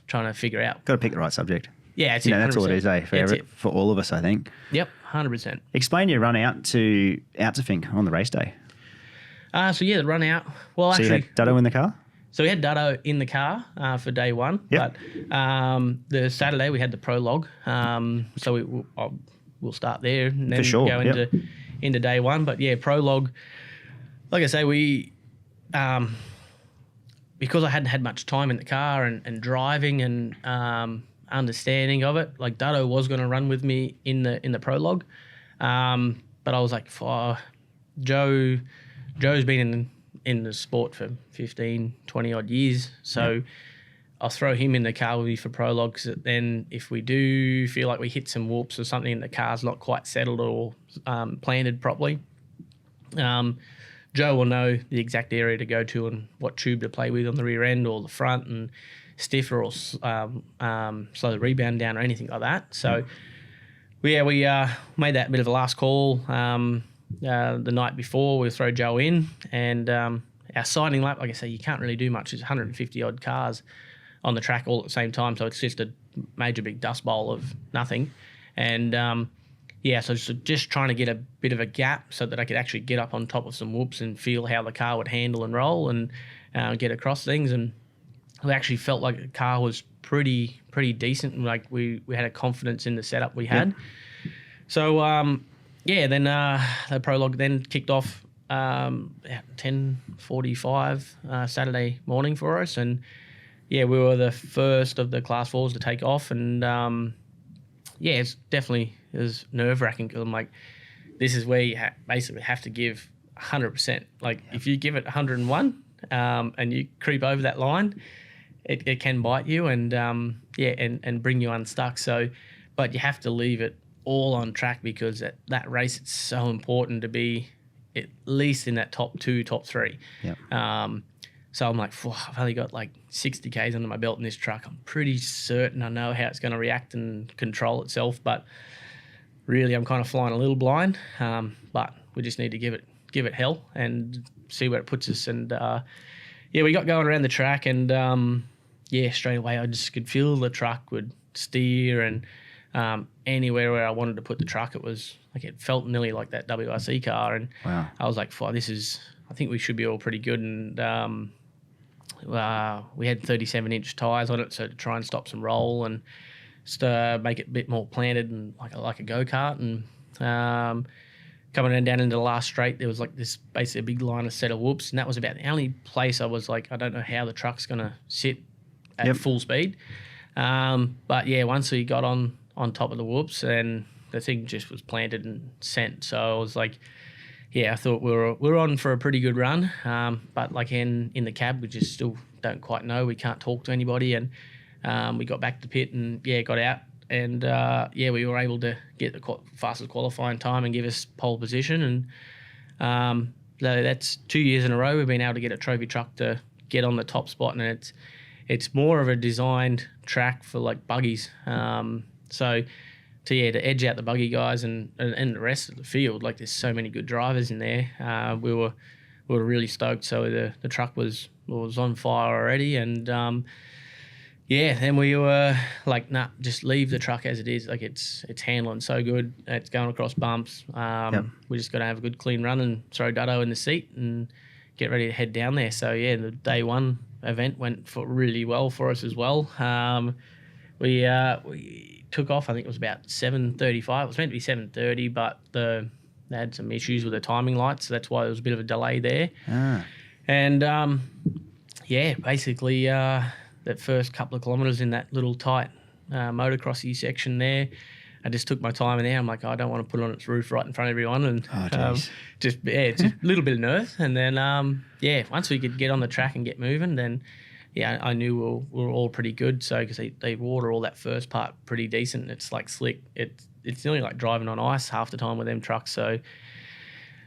trying to figure out. Got to pick the right subject. Yeah, it's that's all it is, for all of us, I think. Yep, 100%. Explain your run out to Finke on the race day. The run out. Well, so actually, you had Dutto in the car? So we had Dutto in the car for day one, but the Saturday we had the Prologue. So we'll start there and then go into day one. But Prologue, like I say, we because I hadn't had much time in the car and driving and understanding of it, Dutto was going to run with me in the Prologue, but I was like, Joe's been in the sport for 15, 20 odd years. So I'll throw him in the car with me for Prologue, because then if we do feel like we hit some whoops or something and the car's not quite settled or planted properly, Joe will know the exact area to go to and what tube to play with on the rear end or the front, and stiffer or slow the rebound down or anything like that. So we made that bit of a last call. the night before, we'll throw Joe in, and our sighting lap, like I say, you can't really do much. There's 150 odd cars on the track all at the same time, so it's just a major big dust bowl of nothing. And so just trying to get a bit of a gap so that I could actually get up on top of some whoops and feel how the car would handle and roll and get across things. And we actually felt like the car was pretty decent. Like we had a confidence in the setup we had. So then the prologue then kicked off at 10:45 Saturday morning for us, and we were the first of the class 4s to take off. And it was nerve-wracking because I'm like, this is where you basically have to give 100%. Like if you give it 101 and you creep over that line, it can bite you and bring you unstuck. So, but you have to leave it all on track because at that race it's so important to be at least in that top 2, top 3. Yep. So I'm like, I've only got like 60 Ks under my belt in this truck. I'm pretty certain I know how it's going to react and control itself, but really I'm kind of flying a little blind. But we just need to give it hell and see where it puts us. And we got going around the track, and straight away I just could feel the truck would steer, and anywhere where I wanted to put the truck, it was like it felt nearly like that WRC car. And wow. I was like, I think we should be all pretty good. And we had 37-inch tyres on it, so to try and stop some roll and just make it a bit more planted and like a go-kart. And coming down into the last straight, there was like this basically a big line of set of whoops, and that was about the only place I was like, I don't know how the truck's going to sit at full speed. But once we got on top of the whoops, and the thing just was planted and sent. So I was like, I thought we were on for a pretty good run. But like in the cab, we just still don't quite know. We can't talk to anybody. And we got back to the pit and got out. And we were able to get the fastest qualifying time and give us pole position. And that's 2 years in a row we've been able to get a trophy truck to get on the top spot. And it's more of a designed track for like buggies. To edge out the buggy guys and the rest of the field, like there's so many good drivers in there. We were really stoked. So the truck was on fire already, and then we were like, nah, just leave the truck as it is. Like it's handling so good. It's going across bumps. We just got to have a good clean run and throw Dutto in the seat and get ready to head down there. So the day one event went really well for us as well. We took off, I think it was about 7:35. It was meant to be 7:30, but they had some issues with the timing lights, so that's why there was a bit of a delay there. And basically that first couple of kilometres in that little tight motocrossy section there, I just took my time in there. I'm like, I don't want to put it on its roof right in front of everyone, and it's just a little bit of nerve. And then once we could get on the track and get moving, then I knew we were all pretty good. So because they water all that first part pretty decent, it's like slick. It's nearly like driving on ice half the time with them trucks. So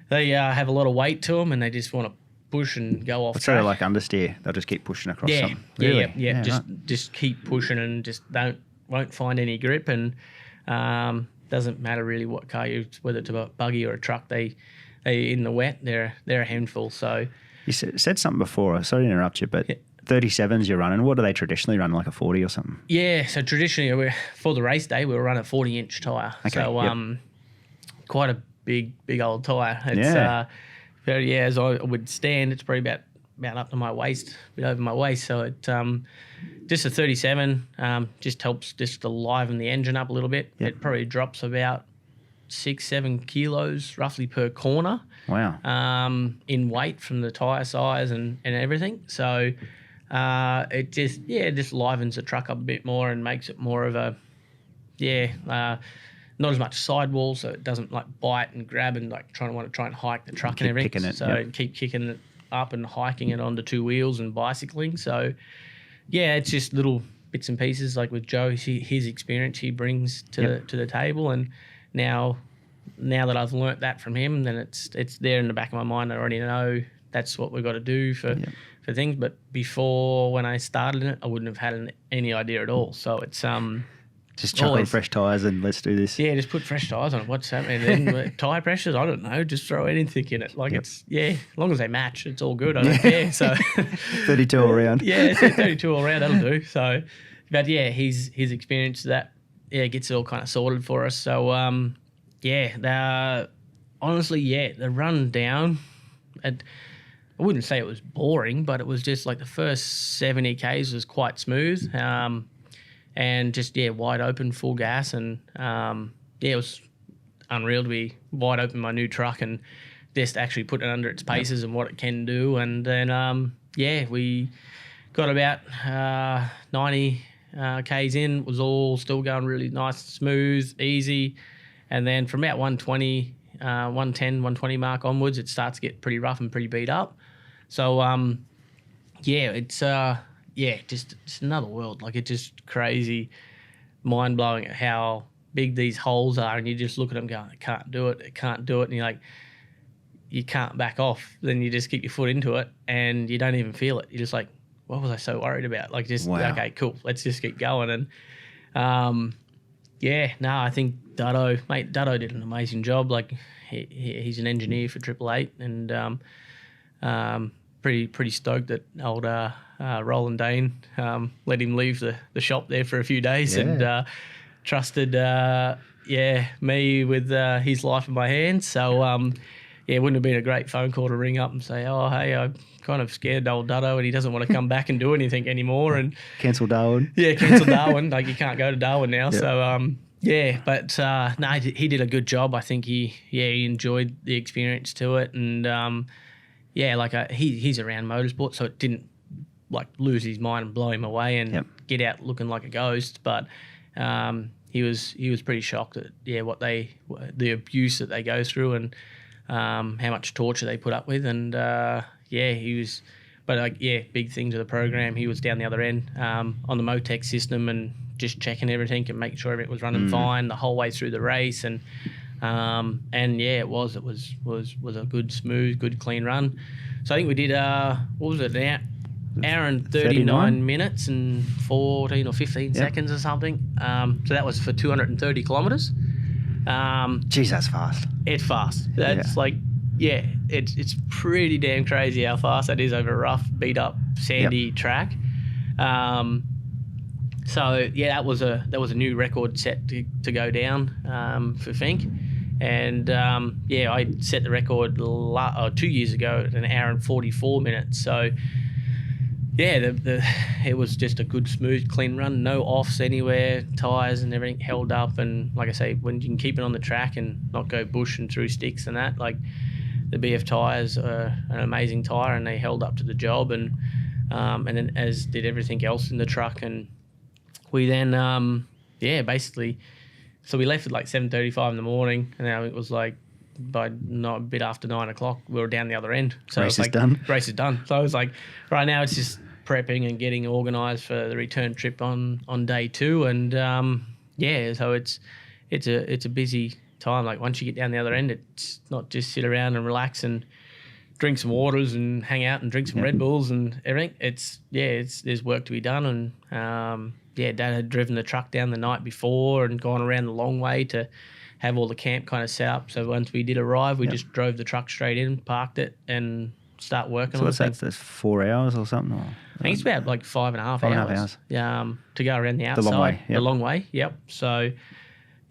they have a lot of weight to them, and they just want to push and go off. It's sort of like understeer. They'll just keep pushing across something. Really? Yeah. Just keep pushing and just won't find any grip. And doesn't matter really what car you use, whether it's a buggy or a truck. They in the wet, they're a handful. So you said something before. Sorry to interrupt you, but 37s you're running. What do they traditionally run, like a 40 or something? Yeah, so traditionally for the race day we were running a 40-inch tyre. Okay, so quite a big old tyre. It's as I would stand, it's probably about up to my waist, a bit over my waist. So it just a 37 just helps just to liven the engine up a little bit. Yep. It probably drops about 6-7 kilos roughly per corner. Wow. In weight from the tyre size and everything. So it just livens the truck up a bit more and makes it more of a not as much sidewall, so it doesn't like bite and grab and like try and hike the truck and everything. Kicking it, so keep kicking it up and hiking it onto two wheels and bicycling. So it's just little bits and pieces like with Joe, his experience he brings to the table. And now that I've learnt that from him, then it's there in the back of my mind. I already know that's what we've got to do for things. But before, when I started it, I wouldn't have had any idea at all. So it's Just chuck on fresh tyres and let's do this. Yeah, just put fresh tyres on it. What's happening? And then tyre pressures, I don't know. Just throw anything in it. Like as long as they match, it's all good. I don't care. So 32 all round. Yeah, 32 all round, that'll do. So, but yeah, his experience that gets it all kind of sorted for us. So honestly, the run down, and I wouldn't say it was boring, but it was just like the first 70 Ks was quite smooth. And just, wide open, full gas. And, it was unreal to be wide open my new truck and just actually put it under its paces and what it can do. And then, we got about 90 Ks in. It was all still going really nice, smooth, easy. And then from about 120, 110, 120 mark onwards, it starts to get pretty rough and pretty beat up. So, it's... just another world. Like, it's just crazy, mind-blowing at how big these holes are, and you just look at them going, it can't do it, and you're like, you can't back off. Then you just keep your foot into it, and you don't even feel it. You're just like, what was I so worried about? Like, just, okay, cool, let's just keep going. And, I think Dutto did an amazing job. Like, he's an engineer for 888, and pretty stoked that old... Roland Dane let him leave the shop there for a few days and trusted me with his life in my hands. So it wouldn't have been a great phone call to ring up and say, oh, hey, I'm kind of scared old Dutto and he doesn't want to come back and do anything anymore. And cancel Darwin. Yeah, cancel Darwin. Like, you can't go to Darwin now. Yep. So he did a good job. I think he enjoyed the experience to it, and he's around motorsport, so it didn't like lose his mind and blow him away and get out looking like a ghost. But he was pretty shocked at the abuse that they go through and how much torture they put up with. And he was, but big things of the program. He was down the other end on the Motec system and just checking everything and making sure everything was running fine the whole way through the race. And it was a good, smooth, good, clean run. So I think we did what was it now? Hour and 39 minutes and 14 or 15 seconds or something. So that was for 230 kilometres. Jeez, that's fast. It's fast. That's it's pretty damn crazy how fast that is over a rough, beat up, sandy track. That was a new record set to go down for Fink. And I set the record 2 years ago at an hour and 44 minutes. So it was just a good, smooth, clean run, no offs anywhere, tyres and everything held up. And like I say, when you can keep it on the track and not go bush and through sticks and that, like the BF tyres are an amazing tyre and they held up to the job. And then as did everything else in the truck. And we then, basically, so we left at like 7:35 in the morning, and then it was like by a bit after 9 o'clock, we were down the other end. So race is done. Race is done. So I was like, right now it's just prepping and getting organised for the return trip on day 2. And so it's a busy time. Like, once you get down the other end, it's not just sit around and relax and drink some waters and hang out and drink some Red Bulls and everything. There's work to be done. And Dad had driven the truck down the night before and gone around the long way to have all the camp kind of set up. So once we did arrive, we just drove the truck straight in, parked it, and start working on it. So what's that? That's 4 hours or something? Or? I think it's about like 5.5 hours. 5.5 hours. To go around the outside. The long way. Yep. The long way. Yep. So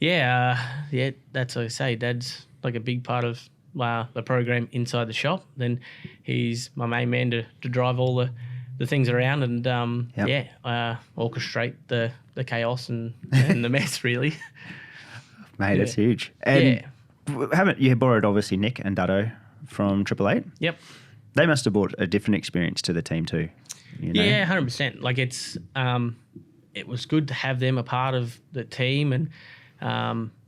that's what I say. Dad's like a big part of the program inside the shop. Then he's my main man to drive all the things around and orchestrate the chaos and the mess, really. Mate, that's huge. And you borrowed obviously Nick and Dutto from 888? Yep. They must have brought a different experience to the team too. You know? Yeah, 100%. Like, it's it was good to have them a part of the team and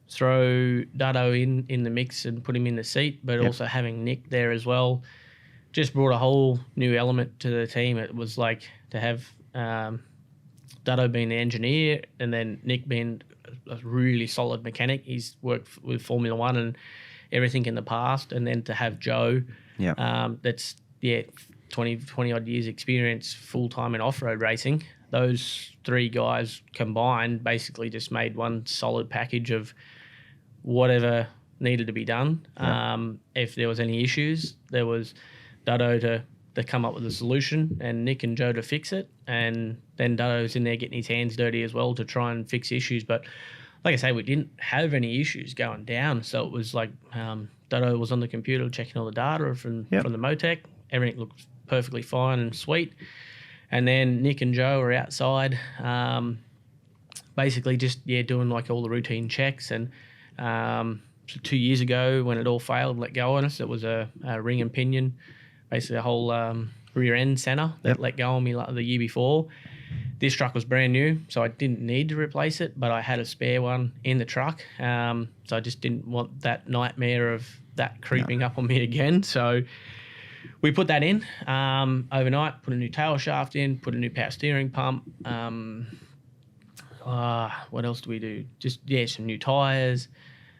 throw Dutto in the mix and put him in the seat, but also having Nick there as well just brought a whole new element to the team. It was like to have Dutto being the engineer and then Nick being a really solid mechanic. He's worked with Formula One and everything in the past, and then to have Joe, that's 20 odd years experience full time in off road racing, those three guys combined basically just made one solid package of whatever needed to be done. If there was any issues, there was Duddo to come up with a solution and Nick and Joe to fix it. And then Duddo's in there getting his hands dirty as well to try and fix issues. But like I say, we didn't have any issues going down. So it was like Duddo was on the computer checking all the data from the Motec. Everything looked perfectly fine and sweet. And then Nick and Joe were outside basically just, doing like all the routine checks. And so 2 years ago when it all failed, let go on us, it was a ring and pinion, basically a whole rear end centre that let go on me the year before. This truck was brand new, so I didn't need to replace it, but I had a spare one in the truck. So I just didn't want that nightmare of that creeping up on me again. So we put that in overnight, put a new tail shaft in, put a new power steering pump. What else do we do? Just, some new tyres.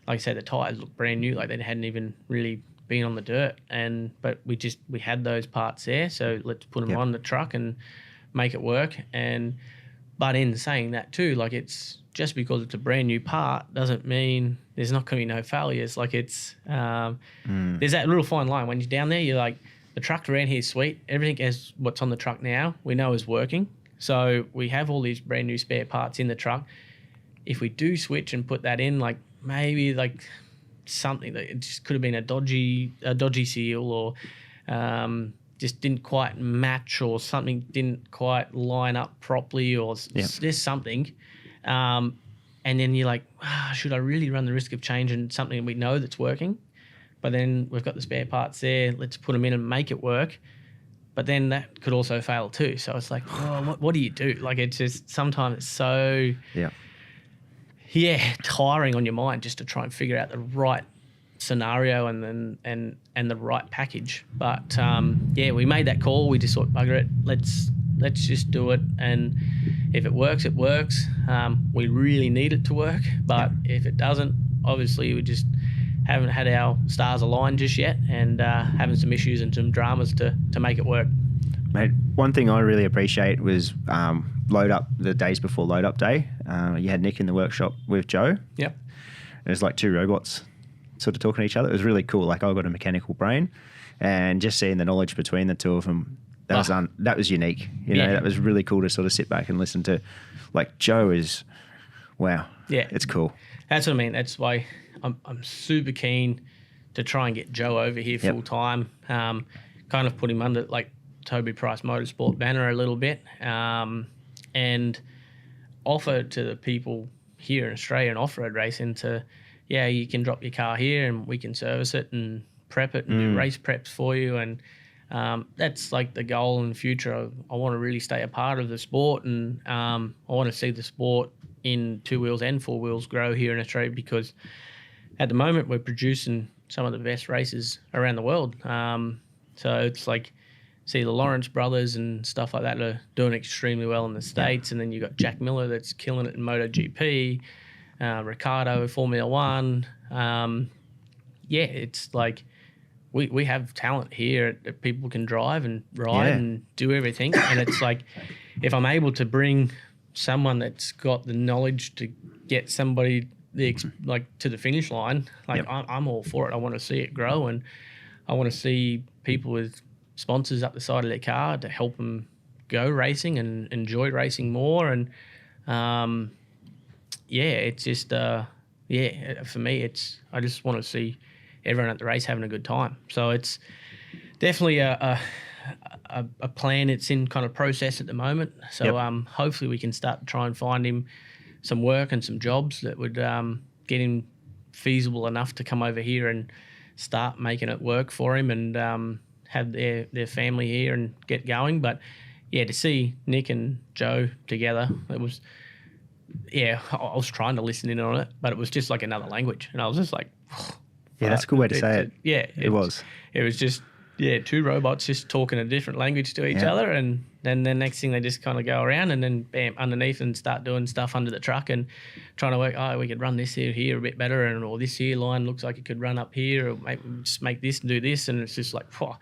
Like I said, the tyres look brand new, like they hadn't even really been on the dirt. But we had those parts there, so let's put them on the truck and make it work. But in saying that too, like it's just because it's a brand new part doesn't mean there's not going to be no failures. Like it's there's that little fine line when you're down there. You're like, the truck around here is sweet. Everything as what's on the truck now we know is working. So we have all these brand new spare parts in the truck. If we do switch and put that in, like maybe like something that it just could have been a dodgy seal or just didn't quite match or something didn't quite line up properly or there's something. And then you're like, should I really run the risk of changing something we know that's working? But then we've got the spare parts there. Let's put them in and make it work. But then that could also fail too. So it's like, what do you do? Like it's just sometimes it's so tiring on your mind just to try and figure out the right scenario and the right package. But we made that call. We just thought, bugger it, let's just do it. And if it works, it works. We really need it to work. But if it doesn't, obviously we just haven't had our stars aligned just yet, and having some issues and some dramas to make it work. Mate, one thing I really appreciate was load up the days before load up day. You had Nick in the workshop with Joe. Yep. It was like two robots sort of talking to each other. It was really cool. Like I got a mechanical brain, and just seeing the knowledge between the two of them, that was unique. You know, that was really cool to sort of sit back and listen to. Like Joe is, wow. Yeah, it's cool. That's what I mean. That's why I'm super keen to try and get Joe over here full time. Kind of put him under like Toby Price Motorsport banner a little bit, and offer to the people here in Australia and off-road racing to, you can drop your car here and we can service it and prep it and do race preps for you. And that's like the goal in the future. I want to really stay a part of the sport, and I want to see the sport in 2 wheels and 4 wheels grow here in Australia, because at the moment we're producing some of the best races around the world. So it's like, see the Lawrence brothers and stuff like that are doing extremely well in the States. And then you've got Jack Miller that's killing it in MotoGP, Ricardo, Formula One. It's like we have talent here that people can drive and ride and do everything. And it's like, if I'm able to bring someone that's got the knowledge to get somebody to the finish line, I'm all for it. I want to see it grow, and I want to see people with sponsors up the side of their car to help them go racing and enjoy racing more. And it's just for me, I just want to see everyone at the race having a good time. So it's definitely a plan. It's in kind of process at the moment. So hopefully we can start to try and find him some work and some jobs that would get him feasible enough to come over here and start making it work for him, and have their family here and get going. But to see Nick and Joe together, it was I was trying to listen in on it, but it was just like another language, and I was just like, that's a good way to say it. It was just two robots just talking a different language to each other, and then the next thing they just kind of go around and then bam underneath and start doing stuff under the truck and trying to work, we could run this here a bit better, and or this here line looks like it could run up here, or just make this and do this. And it's just like, come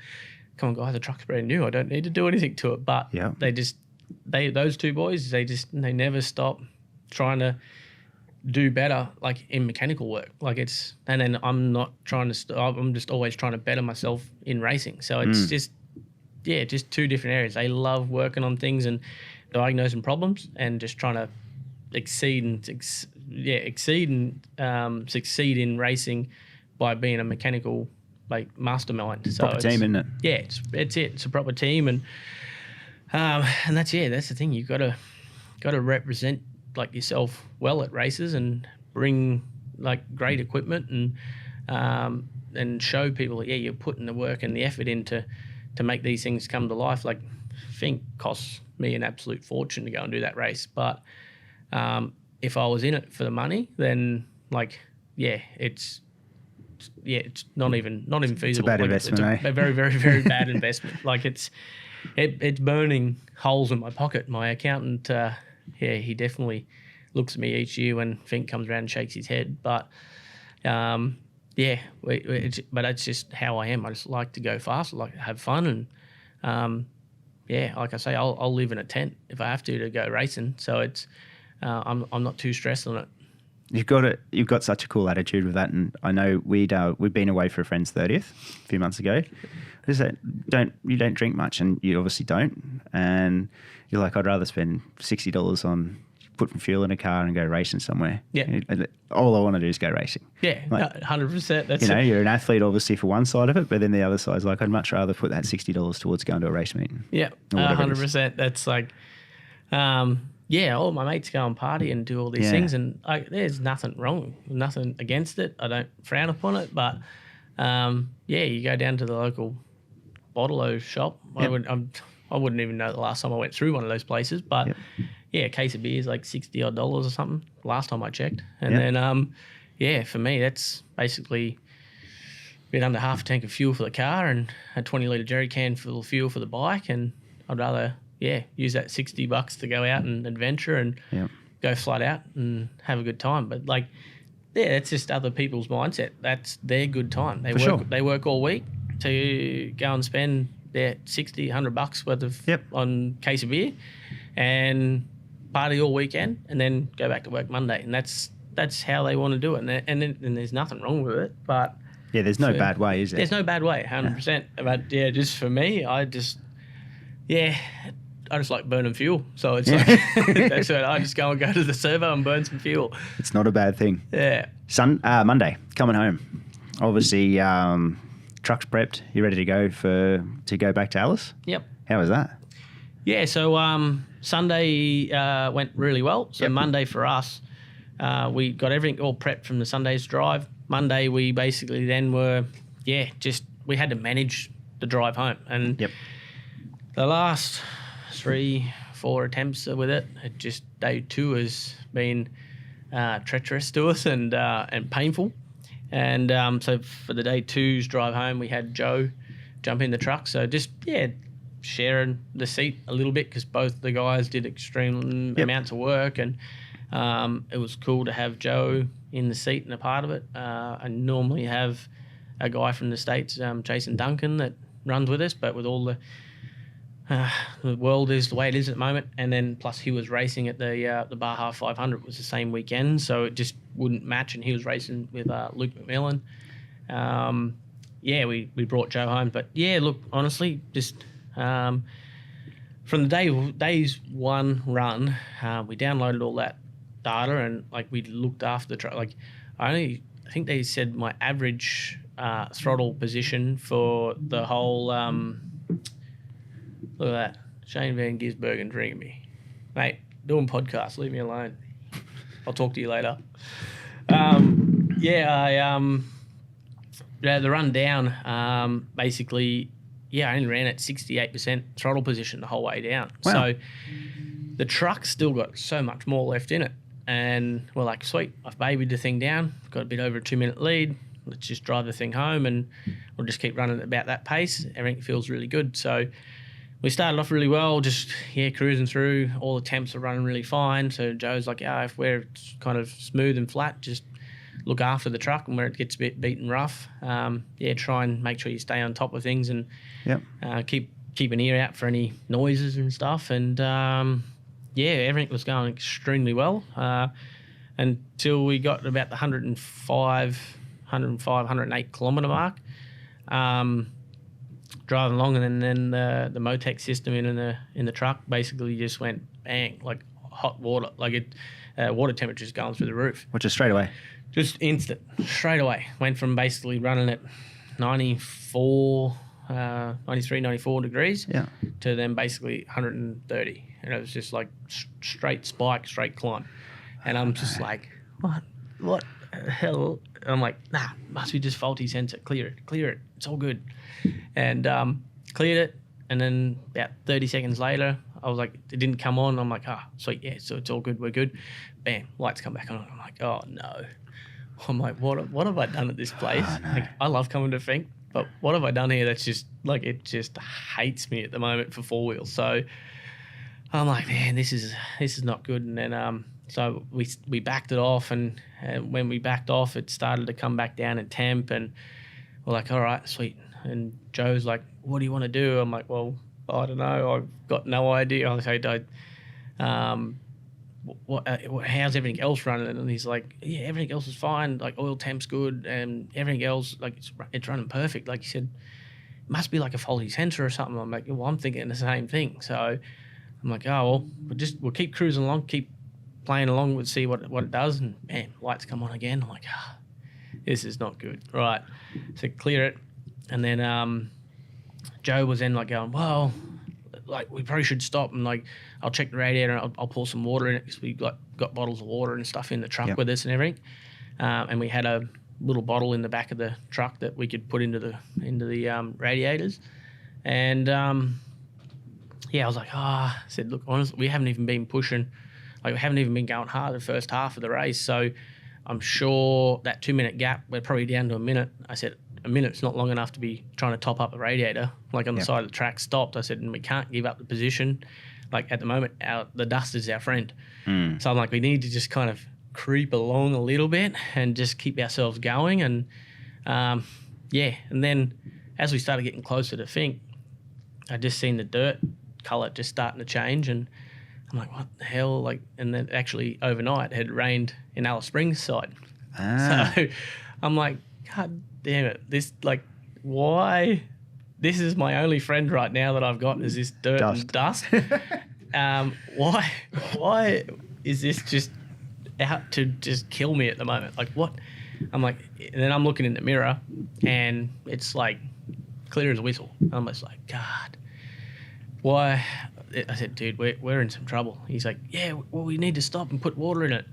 on guys, the truck's brand new, I don't need to do anything to it. But they just those two boys, they never stop trying to do better, like in mechanical work. Like and then I'm not trying to. I'm just always trying to better myself in racing. So it's just two different areas. They love working on things and diagnosing problems, and just trying to exceed and succeed in racing by being a mechanical mastermind. So proper team, isn't it? Yeah, it's it. It's a proper team, and that's the thing. You've got to represent yourself well at races and bring great equipment and show people you're putting the work and the effort into to make these things come to life. Fink costs me an absolute fortune to go and do that race, but if I was in it for the money, then it's not even feasible. It's a bad investment. It's a very, very, very bad investment. It's burning holes in my pocket. My accountant, he definitely looks at me each year when Fink comes around and shakes his head. But but that's just how I am. I just like to go fast. I like to have fun, and like I say, I'll live in a tent if I have to go racing. So it's I'm not too stressed on it. You've got such a cool attitude with that, and I know we'd been away for a friend's 30th a few months ago. You don't drink much, and you obviously don't, and you're like, I'd rather spend $60 on putting fuel in a car and go racing somewhere. Yeah, all I want to do is go racing. Yeah, 100%. That's you're an athlete obviously for one side of it, but then the other side is I'd much rather put that $60 towards going to a race meeting. Yeah, 100%. That's all my mates go and party and do all these things, and there's nothing wrong, nothing against it. I don't frown upon it, but you go down to the local bottle shop. Yep. I wouldn't even know the last time I went through one of those places, but a case of beer is $60 odd or something last time I checked, and then for me that's basically a bit under half a tank of fuel for the car and a 20-litre jerry can full of fuel for the bike, and I'd rather use that $60 to go out and adventure and go flat out and have a good time. But that's just other people's mindset. That's their good time. They work all week to go and spend their $60, $100 worth of on case of beer and party all weekend and then go back to work Monday. And that's how they want to do it. And there's nothing wrong with it. But there's no bad way, is there? There's no bad way, 100%. But just for me, I just like burning fuel. So it's that's what I just go to the servo and burn some fuel. It's not a bad thing. Yeah. Monday, coming home. Obviously, truck's prepped. You ready to go back to Alice? Yep. How was that? Yeah, so Sunday went really well. So Monday for us, we got everything all prepped from the Sunday's drive. Monday we basically then were, we had to manage the drive home. And the last 3-4 attempts with it just day 2 has been treacherous to us and painful. And so for the day 2's drive home, we had Joe jump in the truck. So just, sharing the seat a little bit because both the guys did extreme amounts of work, and it was cool to have Joe in the seat and a part of it. I normally have a guy from the States, Jason Duncan, that runs with us, but with all the world is the way it is at the moment, and then plus he was racing at the Baja 500 was the same weekend, so it just wouldn't match, and he was racing with Luke McMillan. We brought Joe home, but look, honestly, just from the day's one run, we downloaded all that data and we looked after the truck. I think they said my average throttle position for the whole. Look at that. Shane Van Gisbergen ringing me. Mate, doing podcasts. Leave me alone. I'll talk to you later. The run down, basically, I only ran at 68% throttle position the whole way down. Wow. So the truck's still got so much more left in it. And we're like, sweet, I've babied the thing down. Got a bit over a 2-minute lead. Let's just drive the thing home and we'll just keep running at about that pace. Everything feels really good. So we started off really well, just, cruising through. All the temps are running really fine. So Joe's like, if we're kind of smooth and flat, just look after the truck, and where it gets a bit beaten rough, try and make sure you stay on top of things and keep keep an ear out for any noises and stuff. And everything was going extremely well until we got about the 108 kilometre mark. Driving along, and then the Motec system in the truck basically just went bang, like hot water, like water temperatures going through the roof. Which is straight away. Just instant, straight away. Went from basically running at 93, 94 degrees to then basically 130. And it was just like straight spike, straight climb. And I'm just like, what the hell? And I'm like, nah, must be just faulty sensor. Clear it. It's all good. And cleared it. And then about 30 seconds later, I was like, it didn't come on. I'm like, sweet, yeah, so it's all good. We're good. Bam, lights come back on. I'm like, oh, no. I'm like, what have I done at this place? Oh, no. Like, I love coming to Finke, but what have I done here that's just, like, it just hates me at the moment for four wheels. So I'm like, man, this is not good. And then so we backed it off, and when we backed off, it started to come back down in temp, and we're like, all right, sweet. And Joe's like, what do you want to do? I'm like, well, I don't know. I've got no idea. I was like, how's everything else running? And he's like, yeah, everything else is fine. Like, oil temp's good, and everything else, like, it's running perfect. Like he said, it must be like a faulty sensor or something. I'm like, well, I'm thinking the same thing. So I'm like, oh, well, we'll keep cruising along, keep playing along, we'll see what it does. And bam, lights come on again. I'm like, this is not good. Right. So clear it. And then Joe was then like going, well, like, we probably should stop, and like, I'll check the radiator, and I'll pour some water in it, because we got bottles of water and stuff in the truck with us and everything. And we had a little bottle in the back of the truck that we could put into the radiators. And I was like, I said, look, honestly, we haven't even been pushing, like, we haven't even been going hard the first half of the race. So I'm sure that 2-minute gap, we're probably down to a minute. I said, a minute's not long enough to be trying to top up a radiator, like on the side of the track stopped. I said, and we can't give up the position. Like, at the moment, the dust is our friend. So I'm like, we need to just kind of creep along a little bit and just keep ourselves going. And and then as we started getting closer to Finke, I just seen the dirt colour just starting to change, and I'm like, what the hell? Like, and then actually overnight it had rained in Alice Springs side. So I'm like, God damn it. This, like, why? This is my only friend right now that I've got, is this dirt and dust. Why is this just out to just kill me at the moment? Like, what? I'm like, and then I'm looking in the mirror, and it's like clear as a whistle. I'm just like, God, why? I said, dude, we're in some trouble. He's like, yeah, well, we need to stop and put water in it.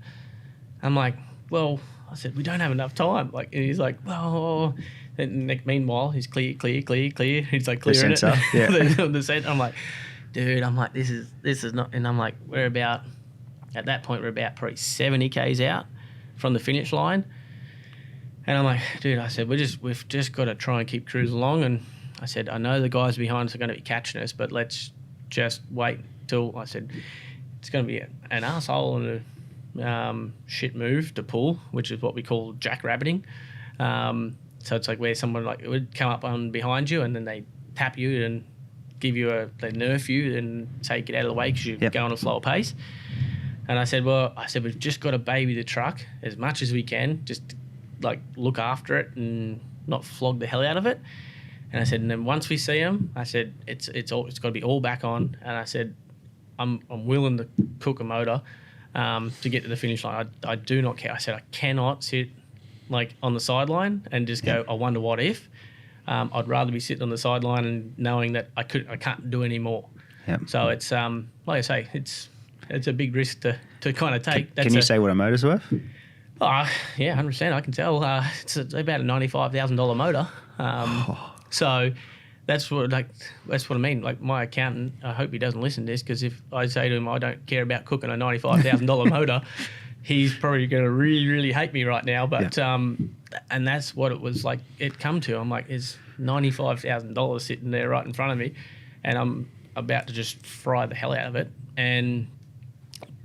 I'm like, well, I said, we don't have enough time. Like, and he's like, well, and meanwhile, he's clear. He's like clearing it. The center. I'm like, dude, this is not, and I'm like, at that point, we're about probably 70 Ks out from the finish line. And I'm like, dude, I said, we've just got to try and keep cruising along. And I said, I know the guys behind us are going to be catching us, but let's just wait till, I said, it's going to be an asshole and a shit move to pull, which is what we call jackrabbiting. So it's like where someone, like, it would come up on behind you, and then they tap you and they nerf you and say, get out of the way because you're going at a slower pace. And I said, we've just got to baby the truck as much as we can, just like look after it and not flog the hell out of it. And I said, and then once we see them, I said, it's got to be all back on. And I said, I'm willing to cook a motor to get to the finish line. I do not care. I said, I cannot sit like on the sideline and just go, I wonder what if. I'd rather be sitting on the sideline and knowing that I can't do any more. Yep. So it's like I say, it's a big risk to kind of take. Can you say what a motor's worth? Oh, yeah, 100%. I can tell. It's about a $95,000 motor. So that's what I mean. Like, my accountant, I hope he doesn't listen to this, because if I say to him I don't care about cooking a $95,000 motor, he's probably going to really, really hate me right now. But and that's what it was like. It come to. I'm like, there's $95,000 sitting there right in front of me, and I'm about to just fry the hell out of it.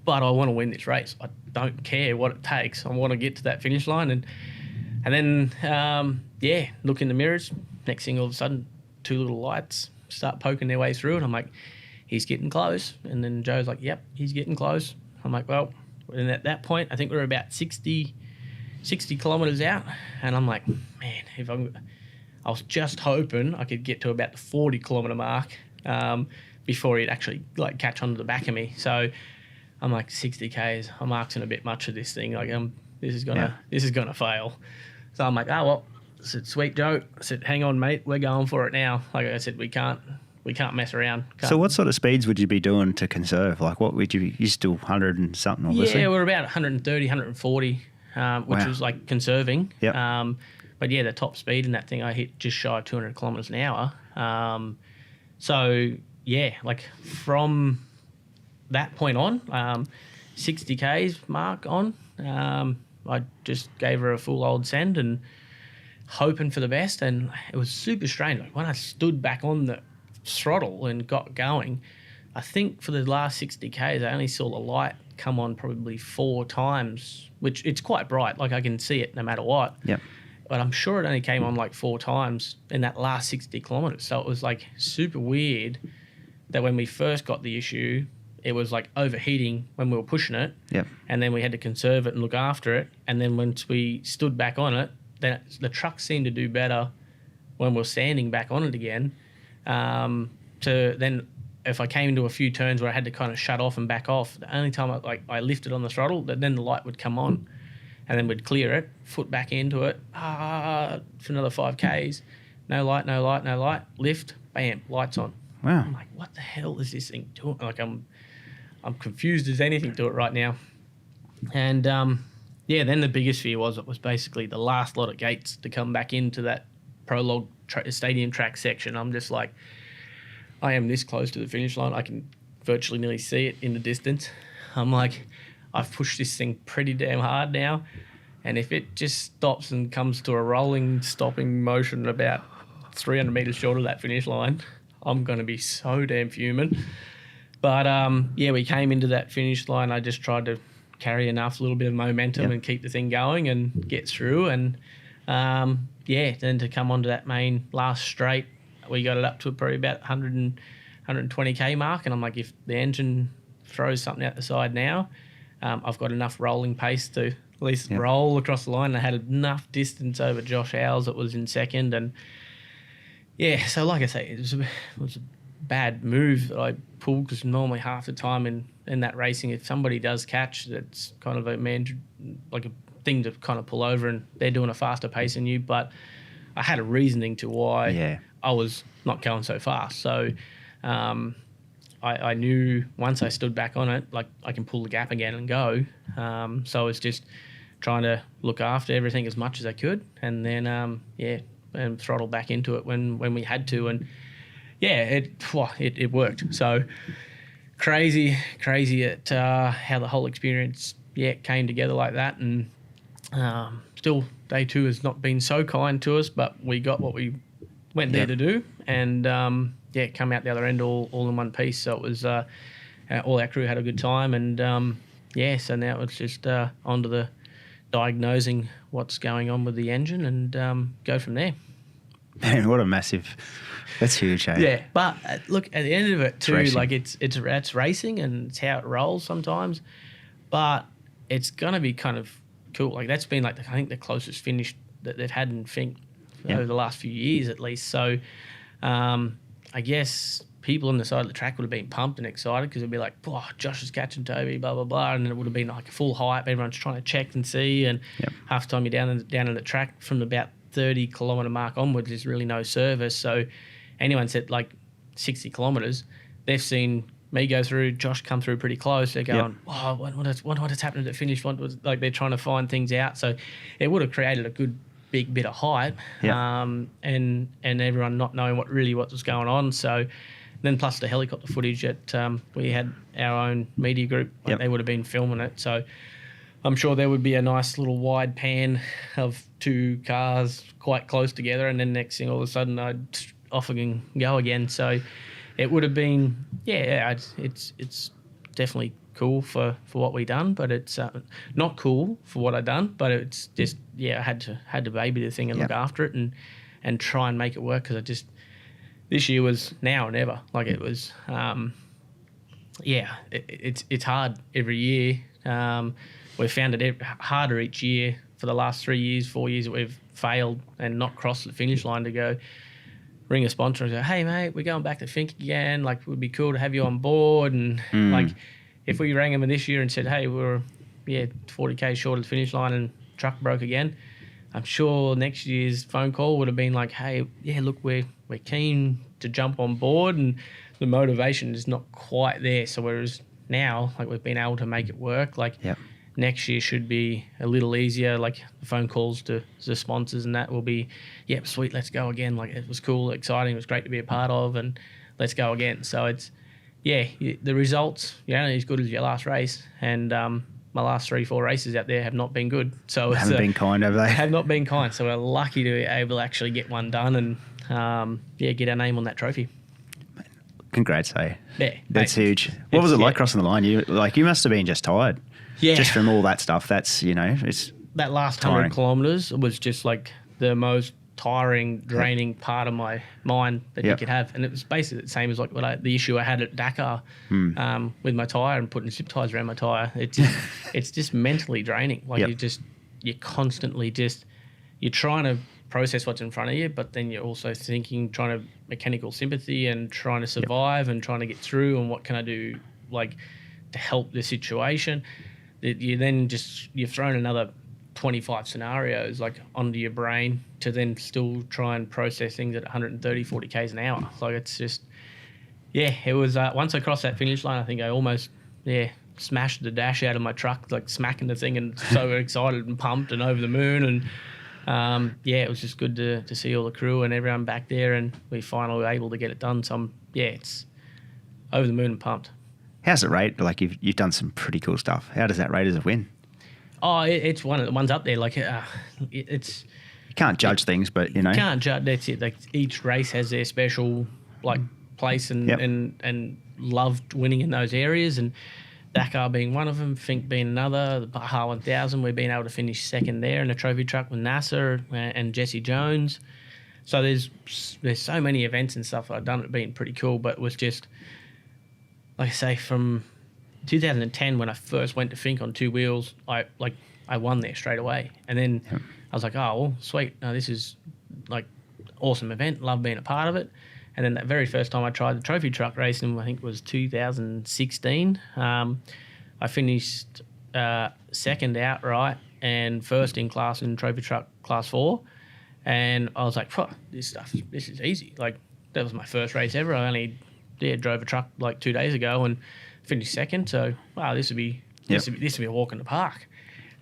But I want to win this race. I don't care what it takes. I want to get to that finish line, and then look in the mirrors. Next thing, all of a sudden, 2 little lights start poking their way through it. I'm like, he's getting close. And then Joe's like, yep, he's getting close. I'm like, well, and at that point, I think we were about 60 kilometres out. And I'm like, man, I was just hoping I could get to about the 40 kilometre mark before he'd actually like catch on to the back of me. So I'm like, 60 Ks, I'm asking a bit much of this thing. Like, this is gonna fail. So I'm like, oh well. I said, sweet Joe. I said, hang on, mate, we're going for it now. Like I said, we can't mess around. So what sort of speeds would you be doing to conserve? Like what would you still 100 and something, obviously? Yeah, we're about 130, 140, which was like conserving. Yep. But yeah, the top speed in that thing, I hit just shy of 200 kilometres an hour. So yeah, like from that point on, 60 Ks mark on, I just gave her a full old send and hoping for the best. And it was super strange. Like when I stood back on the throttle and got going, I think for the last 60 Ks, I only saw the light come on probably 4 times, which it's quite bright. Like I can see it no matter what. Yep. But I'm sure it only came on like 4 times in that last 60 kilometres. So it was like super weird that when we first got the issue, it was like overheating when we were pushing it. Yep. And then we had to conserve it and look after it. And then once we stood back on it, then the truck seemed to do better when we were standing back on it again. To then, if I came into a few turns where I had to kind of shut off and back off, the only time I lifted on the throttle, then the light would come on, and then we'd clear it, foot back into it, for another 5 Ks, no light, lift, bam, lights on. Wow. I'm like, what the hell is this thing doing? Like I'm confused as anything to it right now. And yeah, then the biggest fear was it was basically the last lot of gates to come back into that Prologue stadium track section. I'm just like, I am this close to the finish line. I can virtually nearly see it in the distance. I'm like, I've pushed this thing pretty damn hard now. And if it just stops and comes to a rolling, stopping motion about 300 metres short of that finish line, I'm going to be so damn fuming. But yeah, we came into that finish line. I just tried to carry enough, little bit of momentum and keep the thing going and get through. And yeah, then to come onto that main last straight, we got it up to probably about 120k mark. And I'm like, if the engine throws something out the side now, I've got enough rolling pace to at least roll across the line. I had enough distance over Josh Howes that was in second. And yeah, so like I say, it was a bad move that I pulled, because normally half the time in that racing, if somebody does catch, that's kind of like a thing to kind of pull over, and they're doing a faster pace than you. But I had a reasoning to why I was not going so fast. So I knew once I stood back on it, like I can pull the gap again and go. So I was just trying to look after everything as much as I could, and then and throttle back into it when we had to. And yeah, it worked. So crazy at how the whole experience came together like that. And still, day 2 has not been so kind to us, but we got what we went there to do, and come out the other end all in one piece. So it was all our crew had a good time, and so now it's just onto the diagnosing what's going on with the engine and go from there. Man, what a massive... That's huge, eh? Yeah, but look, at the end of it too, like it's racing and it's how it rolls sometimes, but it's going to be kind of cool. Like that's been like I think the closest finish that they've had in Finke over the last few years at least. So I guess people on the side of the track would have been pumped and excited, because it'd be like, oh, Josh is catching Toby, blah, blah, blah. And it would have been like a full hype. Everyone's trying to check and see. And half the time you're down in the track from about 30 kilometre mark onwards, there's really no service. So anyone said like 60 kilometres, they've seen me go through, Josh come through pretty close. They're going, oh, what has happened at the finish? Like they're trying to find things out. So it would have created a good big bit of hype, and everyone not knowing what was going on. So then plus the helicopter footage that we had our own media group, they would have been filming it. So I'm sure there would be a nice little wide pan of 2 cars quite close together, and then next thing all of a sudden I'd off and go again. So it would have been, it's definitely cool for what we done, but it's not cool for what I done. But it's just I had to baby the thing and look after it and try and make it work, because this year was now or never. Like it was, it's hard every year. We've found it harder each year for the last 3 years, 4 years that we've failed and not crossed the finish line to go ring a sponsor and say, hey, mate, we're going back to Finke again. Like, it would be cool to have you on board. And, like, if we rang them this year and said, hey, we're, 40K short of the finish line and truck broke again, I'm sure next year's phone call would have been like, hey, look, we're keen to jump on board, and the motivation is not quite there. So whereas now, like, we've been able to make it work, like, next year should be a little easier. Like, the phone calls to the sponsors and that will be, sweet, let's go again. Like, it was cool, exciting, it was great to be a part of, and let's go again. So it's, the results, you're only as good as your last race. And my last 3-4 races out there have not been good. So haven't been kind, have they? Have not been kind. So we're lucky to be able to actually get one done and, get our name on that trophy. Congrats, hey. Yeah. That's huge. What was it like crossing the line? You must have been just tired. Yeah. Just from all that stuff. That's, it's that last tiring. 100 kilometres was just like the most tiring, draining part of my mind that you could have. And it was basically the same as like the issue I had at Dakar with my tyre and putting zip ties around my tyre. It's just mentally draining. Like you're constantly you're trying to process what's in front of you, but then you're also trying to mechanical sympathy and trying to survive and trying to get through, and what can I do like to help the situation. You then you've thrown another 25 scenarios like onto your brain to then still try and process things at 130, 40 Ks an hour. Like it's just, it was, once I crossed that finish line, I think I almost, smashed the dash out of my truck, like smacking the thing, and so excited and pumped and over the moon. And it was just good to see all the crew and everyone back there, and we finally were able to get it done. So it's over the moon and pumped. How's it rate? Like you've done some pretty cool stuff. How does that rate as a win? Oh, it's one of the ones up there. Like it's you can't judge things, but you can't judge. That's it. Like each race has their special like place and loved winning in those areas. And Dakar being one of them, Finke being another. The Baja 1000, we've been able to finish second there in a trophy truck with Nasser and Jesse Jones. So there's so many events and stuff I've done. It's been pretty cool, but it was just, like I say, from 2010 when I first went to Finke on 2 wheels, I won there straight away. And then I was like, oh, well, sweet. No, this is like awesome event. Love being a part of it. And then that very first time I tried the trophy truck racing, I think it was 2016. I finished second outright and first in class in trophy truck class 4. And I was like, this is easy. Like, that was my first race ever. I only drove a truck like 2 days ago and finished second. So, wow, this would be a walk in the park.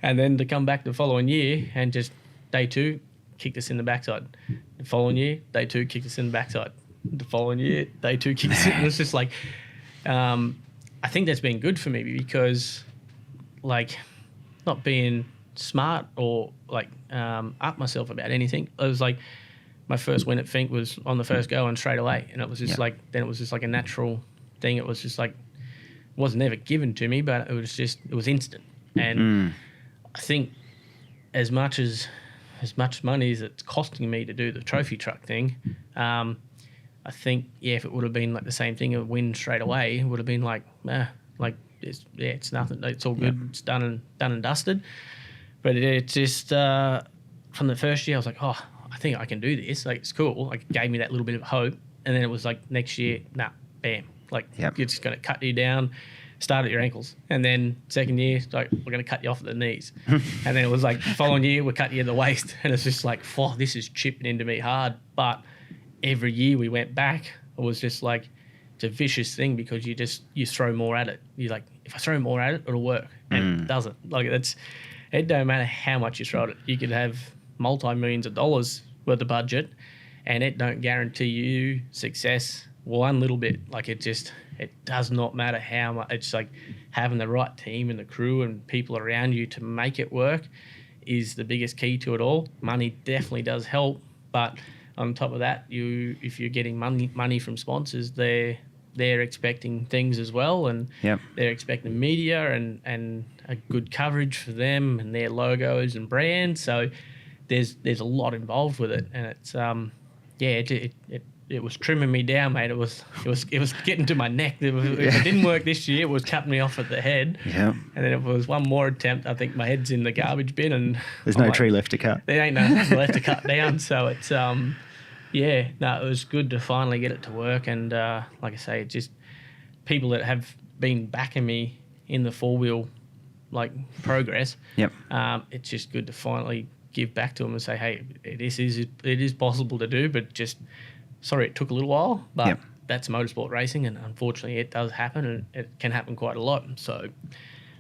And then to come back the following year and just day 2 kicked us in the backside. The following year, day 2 kicked us in the backside. The following year, day 2 kicked us in. And it's just like, I think that's been good for me because, like, not being smart or like up myself about anything. It was like my first win at Finke was on the first go and straight away, and it was just like then it was just like a natural thing. It was just like it was never given to me, but it was instant. And I think as much money as it's costing me to do the trophy truck thing, I think if it would have been like the same thing, a win straight away, it would have been like it's nothing. It's all good. It's done and dusted. But it's just from the first year, I was like, oh, I think I can do this. Like, it's cool. Like, it gave me that little bit of hope. And then it was like next year, bam. Like, you're just going to cut you down, start at your ankles. And then second year, like, we're going to cut you off at the knees. And then it was like following year, we'll cut you at the waist. And it's just like, this is chipping into me hard. But every year we went back, it was just like, it's a vicious thing because you throw more at it. You're like, if I throw more at it, it'll work. And it doesn't. Like, it don't matter how much you throw at it. You could have multi-millions of dollars worth of budget and it don't guarantee you success one little bit. Like, it does not matter how much. It's like having the right team and the crew and people around you to make it work is the biggest key to it all. Money definitely does help, but on top of that, if you're getting money from sponsors, they're expecting things as well, and they're expecting media and a good coverage for them and their logos and brands. So there's a lot involved with it, and it's it was trimming me down, mate. It was getting to my neck. If it didn't work this year, it was cutting me off at the head. Yeah. And then if it was one more attempt, I think my head's in the garbage bin, and there's no tree left to cut. There ain't nothing left to cut down. So it's it was good to finally get it to work. And like I say, it's just people that have been backing me in the 4-wheel like progress. Yep. It's just good to finally give back to them and say, hey, it is possible to do, but just sorry it took a little while, but that's motorsport racing, and unfortunately it does happen, and it can happen quite a lot. So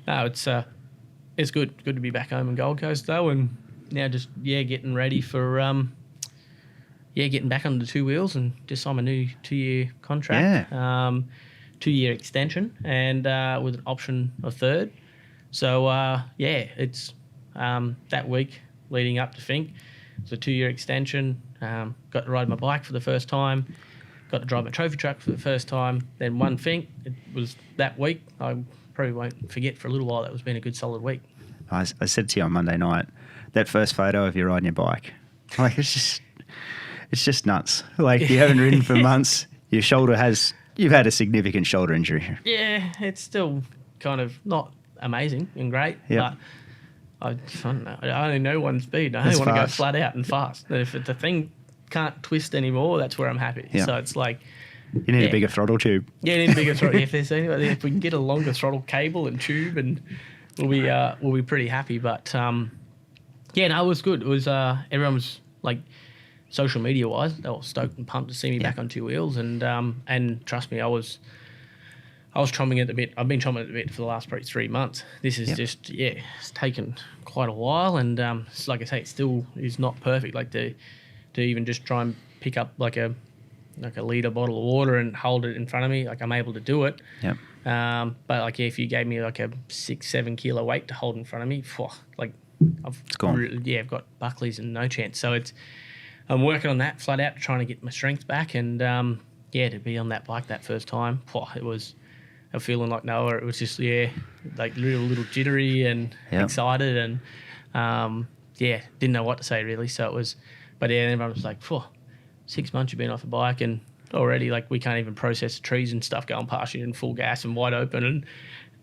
no, it's good to be back home in Gold Coast though, and now just getting ready for getting back on the 2 wheels and just sign a new 2-year contract, 2-year extension, and with an option of 3rd. So it's that week leading up to Fink. It's a 2-year extension. Got to ride my bike for the first time. Got to drive my trophy truck for the first time. Then won Fink. It was that week. I probably won't forget for a little while. That was been a good solid week. I said to you on Monday night, that first photo of you riding your bike, like it's just nuts. Like you haven't ridden for months. You've had a significant shoulder injury. Yeah, it's still kind of not amazing and great, but I don't know. I only know one speed. I only want to go flat out and fast. And if the thing can't twist anymore, that's where I'm happy. Yeah. So it's like you need a bigger throttle tube. Yeah, you need a bigger throttle. If we can get a longer throttle cable and tube, and we'll be pretty happy. But it was good. It was everyone was like social media wise, they were stoked and pumped to see me back on 2 wheels, and trust me, I was chomping at the bit. I've been chomping at the bit for the last probably 3 months. This is just it's taken quite a while, and like I say, it still is not perfect. Like to even just try and pick up like a litre bottle of water and hold it in front of me, like I'm able to do it. Yep. But like if you gave me like a 6-7 kilo weight to hold in front of me, like it's gone. I've got Buckley's and no chance. So I'm working on that flat out, trying to get my strength back, and to be on that bike that first time, it was a feeling like Noah. It was just like little jittery and excited, and didn't know what to say really. So it was, but everyone was like, 6 months you've been off a bike, and already like we can't even process the trees and stuff going past you in full gas and wide open, and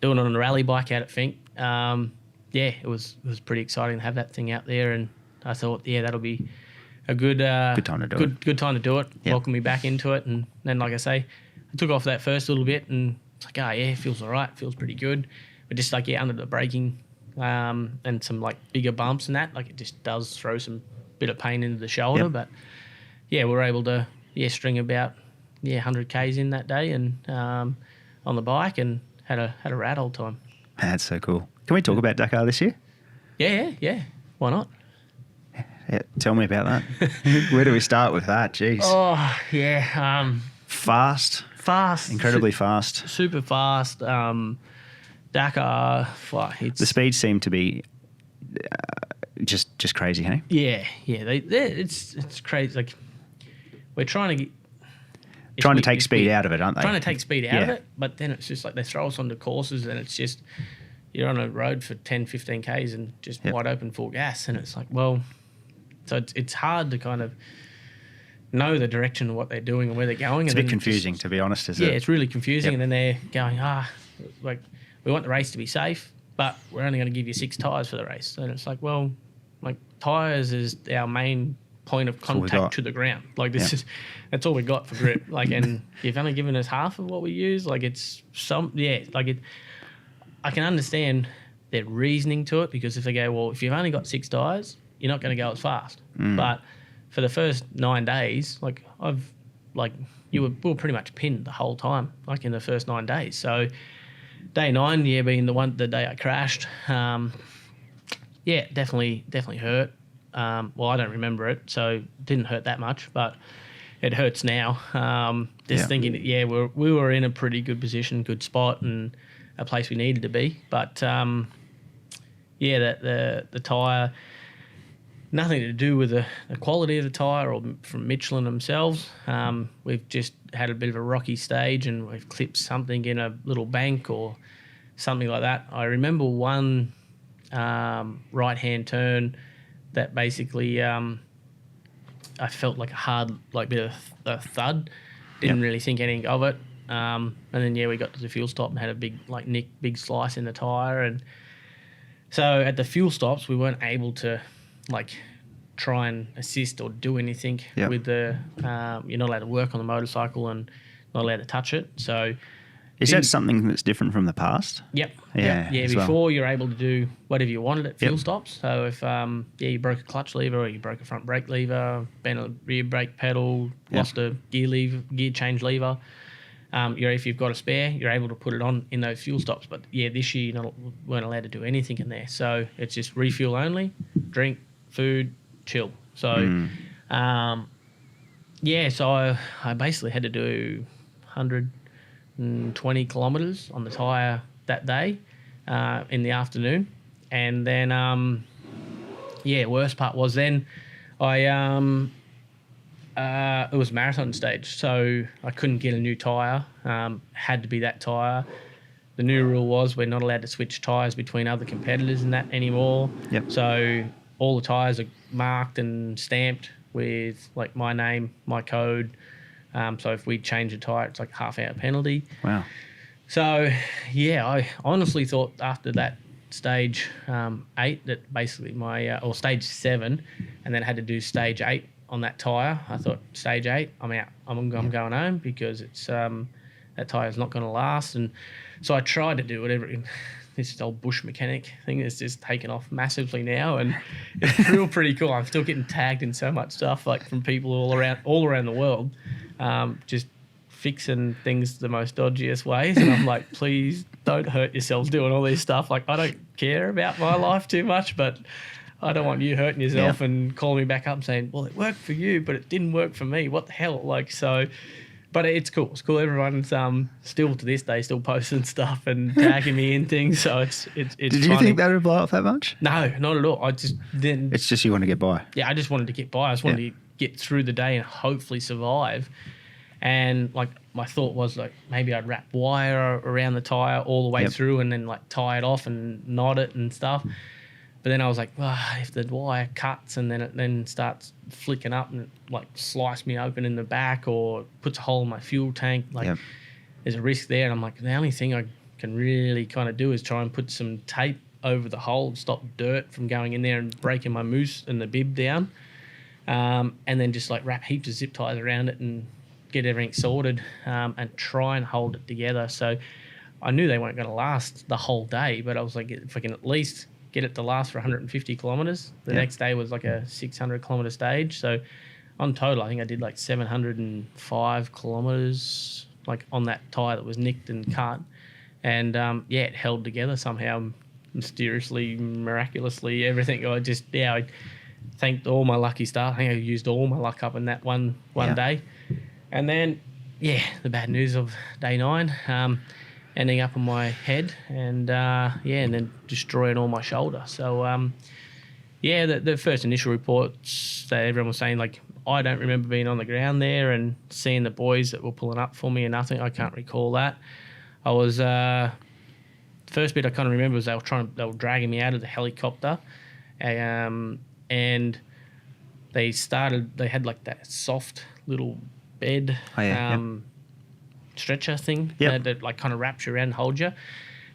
doing it on a rally bike out at Fink. It was pretty exciting to have that thing out there, and I thought that'll be a good time to do it. Good time to do it. Yep. Welcome me back into it, and then like I say, I took off that first little bit, and it's like it feels all right, feels pretty good, but just like under the braking, and some like bigger bumps and that, like it just does throw some bit of pain into the shoulder. Yep. But we're able to string about 100 k's in that day, and on the bike, and had a rad old time. That's so cool. Can we talk about Dakar this year? Yeah. Why not? Yeah, tell me about that. Where do we start with that? Jeez. Oh, yeah. Fast. Incredibly fast. Super fast. Dakar, the speed seemed to be just crazy, hey? Yeah. It's crazy. Like, we're trying to take speed out of it, aren't they? Trying to take speed out of it, but then it's just like they throw us onto courses, and it's just you're on a road for 10, 15 Ks and just wide open full gas, and it's like, well, so it's hard to kind of know the direction of what they're doing and where they're going. It's a bit confusing, to be honest, isn't it? Yeah, it's really confusing, and then they're going, like, we want the race to be safe, but we're only going to give you 6 tyres for the race. And it's like, well, like, tyres is our main point of contact to the ground. Like, that's all we got for grip. Like, and you've only given us half of what we use. Like, I can understand their reasoning to it, because if they go, well, if you've only got 6 tyres, you're not going to go as fast. But for the first 9 days, like we were pretty much pinned the whole time, like in the first 9 days. So day 9, being the day I crashed, definitely hurt. Well, I don't remember it, so it didn't hurt that much, but it hurts now. Thinking that, we were in a pretty good position, good spot, and a place we needed to be. But the tyre, nothing to do with the quality of the tyre or from Michelin themselves. We've just had a bit of a rocky stage, and we've clipped something in a little bank or something like that. I remember one right-hand turn that basically I felt like a hard, like bit of a thud. Didn't really think anything of it. And then we got to the fuel stop and had a big big slice in the tire. And so at the fuel stops, we weren't able to like try and assist or do anything with the. You're not allowed to work on the motorcycle and not allowed to touch it. So. Is that something that's different from the past? Yep. Yeah. Before you're able to do whatever you wanted at fuel stops. So if you broke a clutch lever or you broke a front brake lever, bent a rear brake pedal, lost a gear change lever, if you've got a spare, you're able to put it on in those fuel stops. But this year you weren't allowed to do anything in there. So it's just refuel only, drink, food, chill. So so I basically had to do 120 kilometres on the tyre that day in the afternoon. And then, worst part was then it was marathon stage, so I couldn't get a new tyre. Had to be that tyre. The new rule was we're not allowed to switch tyres between other competitors and that anymore. Yep. So all the tyres are marked and stamped with like my name, my code. So if we change a tyre, it's like a half-hour penalty. Wow. So, I honestly thought after that stage 8 that basically or stage 7, and then had to do stage 8 on that tyre. I thought stage 8, I'm out. I'm going home because it's that tyre's not going to last. And so I tried to do whatever. This old bush mechanic thing is just taken off massively now, and it's real pretty cool. I'm still getting tagged in so much stuff like from people all around the world, just fixing things the most dodgiest ways. And I'm like, please don't hurt yourselves doing all this stuff. Like, I don't care about my life too much, but I don't want you hurting yourself and calling me back up and saying, well, it worked for you, but it didn't work for me. What the hell? Like, so. But it's cool. It's cool. Everyone's still to this day still posting stuff and tagging me in things. So it's Did you funny. think that would blow up that much? No, not at all. I just didn't. It's just you want to get by. Yeah, I just wanted to get by. I just wanted to get through the day and hopefully survive. And like my thought was like maybe I'd wrap wire around the tire all the way through and then like tie it off and knot it and stuff. But then I was like, if the wire cuts and then it then starts flicking up and like slice me open in the back or puts a hole in my fuel tank, like there's a risk there. And I'm like, the only thing I can really kind of do is try and put some tape over the hole and stop dirt from going in there and breaking my mousse and the bib down. And then just like wrap heaps of zip ties around it and get everything sorted and try and hold it together. So I knew they weren't going to last the whole day, but I was like, if I can at least get it to last for 150 kilometres. The next day was like a 600 kilometre stage. So on total, I think I did like 705 kilometres like on that tyre that was nicked and cut. And it held together somehow, mysteriously, miraculously, everything. I thanked all my lucky stars. I think I used all my luck up in that one day. And then, the bad news of day 9, ending up on my head and then destroying all my shoulder. So, the first initial reports that everyone was saying, like, I don't remember being on the ground there and seeing the boys that were pulling up for me and nothing. I can't recall that. I was, first bit I kind of remember was they were dragging me out of the helicopter and they had like that soft little bed stretcher thing that like kind of wraps you around and holds you.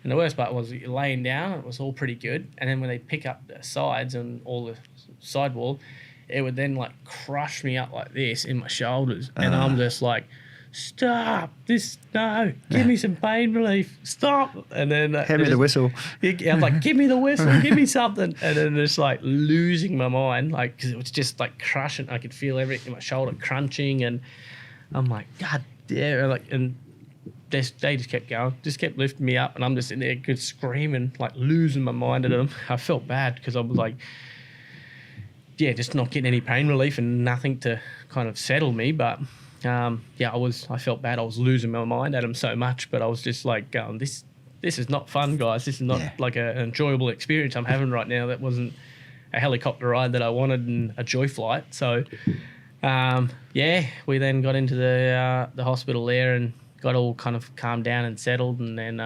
And the worst part was you're laying down, it was all pretty good. And then when they pick up the sides and all the sidewall, it would then like crush me up like this in my shoulders. And I'm just like, stop this, no, give me some pain relief, stop. And then hand me the whistle. I'm like, give me the whistle, give me something. And then just like losing my mind, like, because it was just like crushing. I could feel everything in my shoulder crunching, and I'm like, God damn. Like, and they just kept going, just kept lifting me up, and I'm just in there good screaming, like losing my mind at them. I felt bad because I was like, just not getting any pain relief and nothing to kind of settle me. But I felt bad. I was losing my mind at them so much, but I was just like, this is not fun, guys. This is not like an enjoyable experience I'm having right now. That wasn't a helicopter ride that I wanted and a joy flight. So, we then got into the hospital there and got all kind of calmed down and settled. And then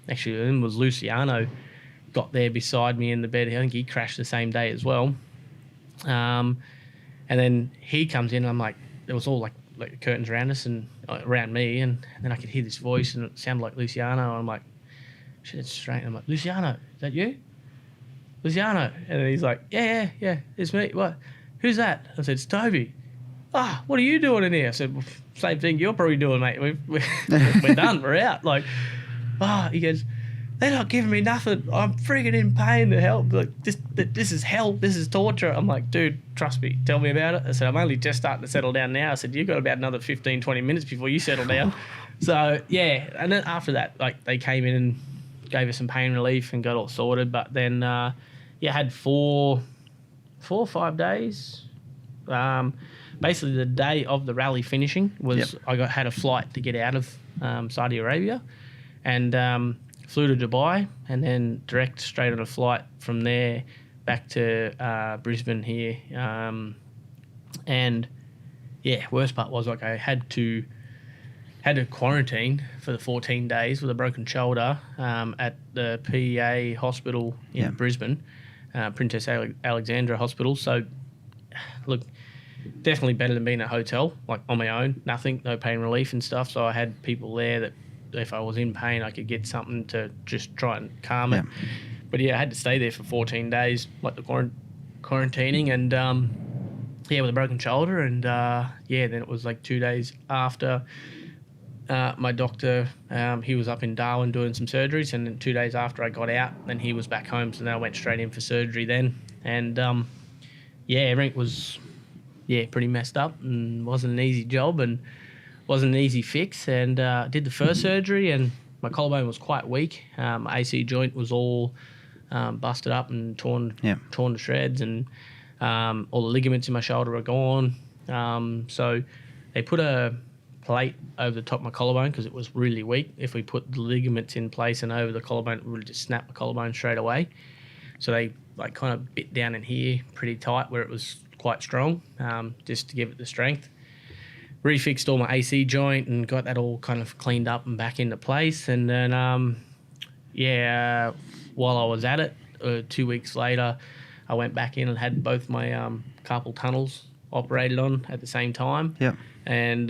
actually it was Luciano got there beside me in the bed. I think he crashed the same day as well. And then he comes in, and I'm like, there was all like curtains around us and around me, and then I could hear this voice, and it sounded like Luciano. And I'm like, shit, it's strange. I'm like, Luciano, is that you? Luciano. And then he's like, yeah, it's me. What? Who's that? I said, it's Toby. What are you doing in here? I said, well, same thing you're probably doing, mate. We're done. We're out. Like, he goes, they're not giving me nothing. I'm freaking in pain to help. Like, this is hell. This is torture. I'm like, dude, trust me. Tell me about it. I said, I'm only just starting to settle down now. I said, you've got about another 15, 20 minutes before you settle down. So, yeah. And then after that, like, they came in and gave us some pain relief and got all sorted. But then, I had 4 or 5 days. Basically, the day of the rally finishing was I had a flight to get out of Saudi Arabia, and flew to Dubai, and then direct straight on a flight from there back to Brisbane here. And worst part was, like, I had to quarantine for the 14 days with a broken shoulder at the PEA hospital in Brisbane, Princess Alexandra Hospital. So, look, definitely better than being at a hotel, like on my own, no pain relief and stuff. So I had people there that if I was in pain, I could get something to just try and calm it. But I had to stay there for 14 days, like the quarantining, and with a broken shoulder. And then it was like 2 days after my doctor, he was up in Darwin doing some surgeries, and then 2 days after I got out, then he was back home. So then I went straight in for surgery then. And everything was pretty messed up, and wasn't an easy job, and wasn't an easy fix. And did the first surgery, and my collarbone was quite weak. My AC joint was all busted up and torn to shreds, and all the ligaments in my shoulder were gone. So they put a plate over the top of my collarbone because it was really weak. If we put the ligaments in place and over the collarbone, it would just snap the collarbone straight away. So they like kind of bit down in here pretty tight where it was quite strong, just to give it the strength. Refixed all my AC joint and got that all kind of cleaned up and back into place. And then, while I was at it, 2 weeks later, I went back in and had both my carpal tunnels operated on at the same time. Yeah. And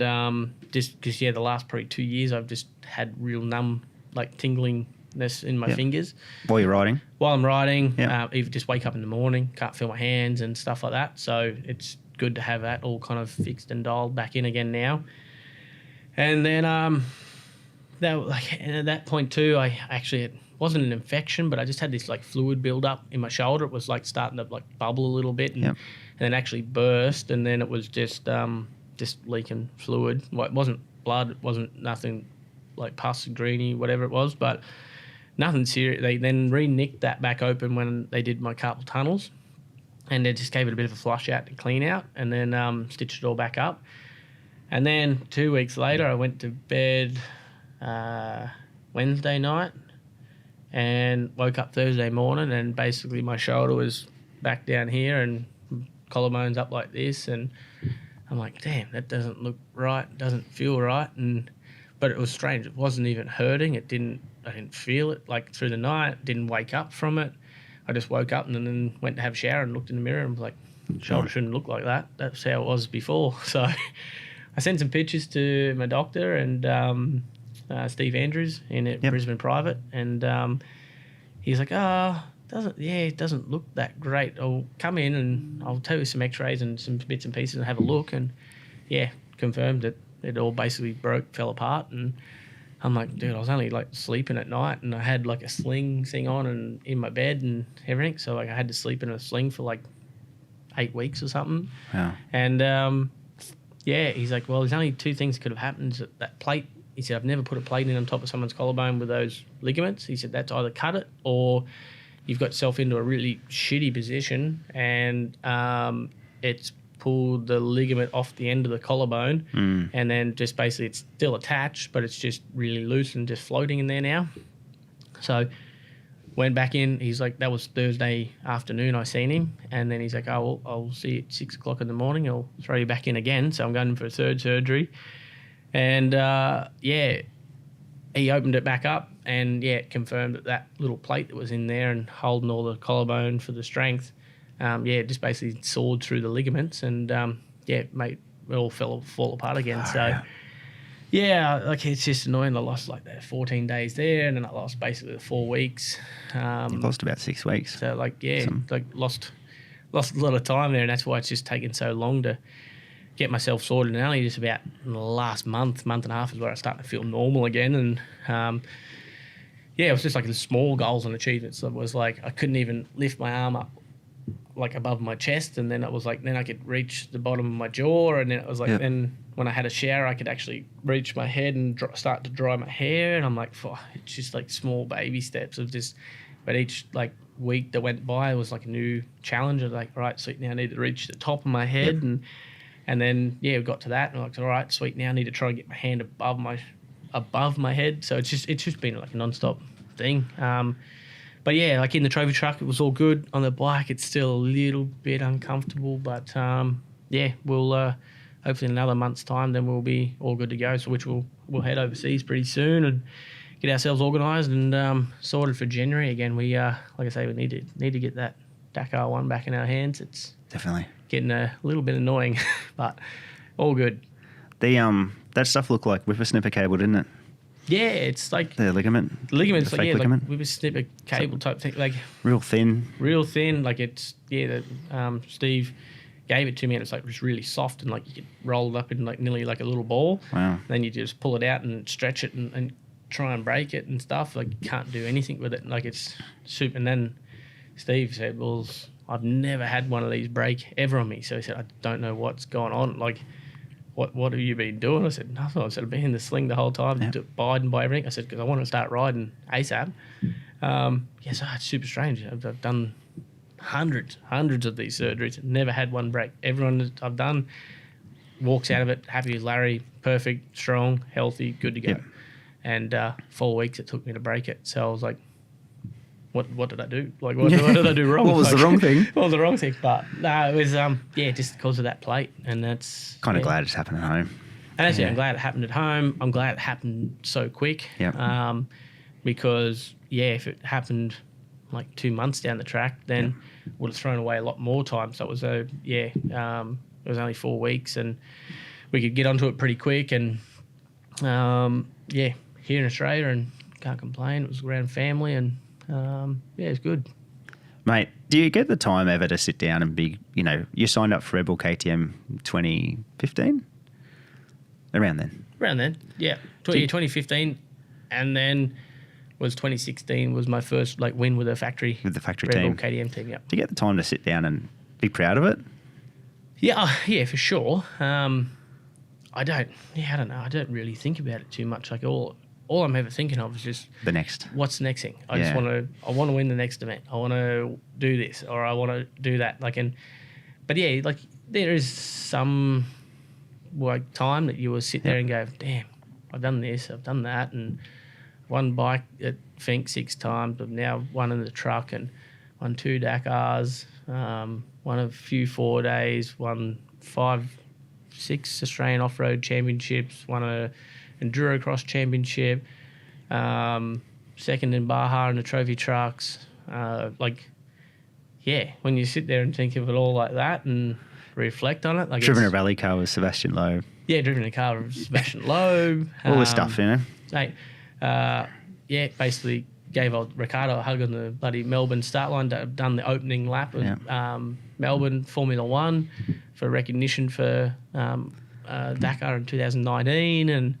just because, the last probably 2 years, I've just had real numb, like tinglingness in my fingers. While you're riding? While I'm riding, even just wake up in the morning, can't feel my hands and stuff like that. So it's good to have that all kind of fixed and dialed back in again now. And then at that point too, it wasn't an infection, but I just had this like fluid build up in my shoulder. It was like starting to like bubble a little bit, and then actually burst, and then it was just leaking fluid. Well, it wasn't blood, it wasn't nothing like pus, greeny, whatever it was, but nothing serious. They then re-nicked that back open when they did my carpal tunnels, and they just gave it a bit of a flush out to clean out, and then stitched it all back up. And then 2 weeks later, I went to bed Wednesday night and woke up Thursday morning, and basically my shoulder was back down here and collarbone's up like this, and I'm like, damn, that doesn't look right, doesn't feel right. But it was strange. It wasn't even hurting. I didn't feel it like through the night, didn't wake up from it. I just woke up and then went to have a shower and looked in the mirror and was like, shoulder shouldn't look like that. That's how it was before. So I sent some pictures to my doctor and Steve Andrews in at Brisbane Private, and he's like, it doesn't look that great. I'll come in and I'll tell you some x-rays and some bits and pieces and have a look, and confirmed that it all basically fell apart. And I'm like, dude, I was only like sleeping at night, and I had like a sling thing on and in my bed and everything. So like I had to sleep in a sling for like 8 weeks or something. Yeah. And he's like, well, there's only two things that could have happened. That plate, he said, I've never put a plate in on top of someone's collarbone with those ligaments. He said that's either cut it or you've got yourself into a really shitty position, and it's pulled the ligament off the end of the collarbone, and then just basically it's still attached, but it's just really loose and just floating in there now. So went back in. He's like, that was Thursday afternoon I seen him, and then he's like, oh, well, I'll see you at 6 o'clock in the morning. I'll throw you back in again. So I'm going in for a third surgery. And he opened it back up, and it confirmed that little plate that was in there and holding all the collarbone for the strength just basically sawed through the ligaments and mate, it all fall apart again. Like it's just annoying. I lost like that 14 days there, and then I lost basically the 4 weeks. You lost about 6 weeks. So lost a lot of time there, and that's why it's just taken so long to get myself sorted. And only just about in the last month and a half is where I started to feel normal again. And it was just like the small goals and achievements. It was like I couldn't even lift my arm up like above my chest, and then it was like then I could reach the bottom of my jaw, and then it was like then when I had a shower I could actually reach my head and start to dry my hair, and I'm like, it's just like small baby steps of just, but each like week that went by was like a new challenge. I was like, all right, sweet, now I need to reach the top of my head, and then we got to that, and I'm like, all right, sweet, now I need to try and get my hand above my head. So it's just been like a non-stop thing. But like in the trophy truck, it was all good. On the bike, it's still a little bit uncomfortable, but we'll hopefully in another month's time, then we'll be all good to go. So we'll head overseas pretty soon and get ourselves organised and sorted for January again. We like I say, we need to get that Dakar one back in our hands. It's definitely getting a little bit annoying, but all good. That stuff looked like whippersnipper cable, didn't it? Yeah, it's like the ligaments, like ligament. Like whippersnipper cable type thing, like real thin. Like it's Steve gave it to me, and it's like it's really soft, and like you could roll it up in like nearly like a little ball. Wow. Then you just pull it out and stretch it and try and break it and stuff. Like you can't do anything with it. Like it's super. And then Steve said, "Well, I've never had one of these break ever on me." So he said, "I don't know what's going on. Like, what have you been doing?" I said, "Nothing." I said, "I've been in the sling the whole time, abiding by everything." I said, "Because I want to start riding ASAP." So it's super strange. I've done hundreds of these surgeries, never had one break. Everyone that I've done walks out of it happy as Larry, perfect, strong, healthy, good to go. Yep. And 4 weeks it took me to break it. So I was like, what did I do? Like, what did I do wrong? What was the wrong thing? What was the wrong thing? But no, it was just because of that plate, and that's kind of glad it's happened at home. And that's I'm glad it happened at home. I'm glad it happened so quick. Yeah. Because if it happened like 2 months down the track, then would have thrown away a lot more time. So it was it was only 4 weeks, and we could get onto it pretty quick. And here in Australia, and can't complain. It was around family, and it's good. Mate, do you get the time ever to sit down and be, you signed up for Rebel KTM 2015? Around then, yeah. 2015, and then was 2016 was my first like win with the factory Rebel team. KTM team, yeah. Do you get the time to sit down and be proud of it? Yeah, for sure. I don't know. I don't really think about it too much. Like all I'm ever thinking of is just the next. What's the next thing? I want to win the next event. I want to do this, or I want to do that. But there is some like time that you will sit there and go, damn, I've done this, I've done that, and won bike at Finke 6 times. I've now won in the truck and won 2 Dakars, won a few 4 days, won 5-6 Australian off-road championships, won a enduro cross championship, second in Baja in the trophy trucks. When you sit there and think of it all like that and reflect on it, driven a rally car with Sebastian Loeb. Yeah, driven a car with Sebastian Loeb. All this stuff, Basically gave old Ricardo a hug on the bloody Melbourne start line. Done the opening lap of Melbourne Formula One for recognition for Dakar in 2019, and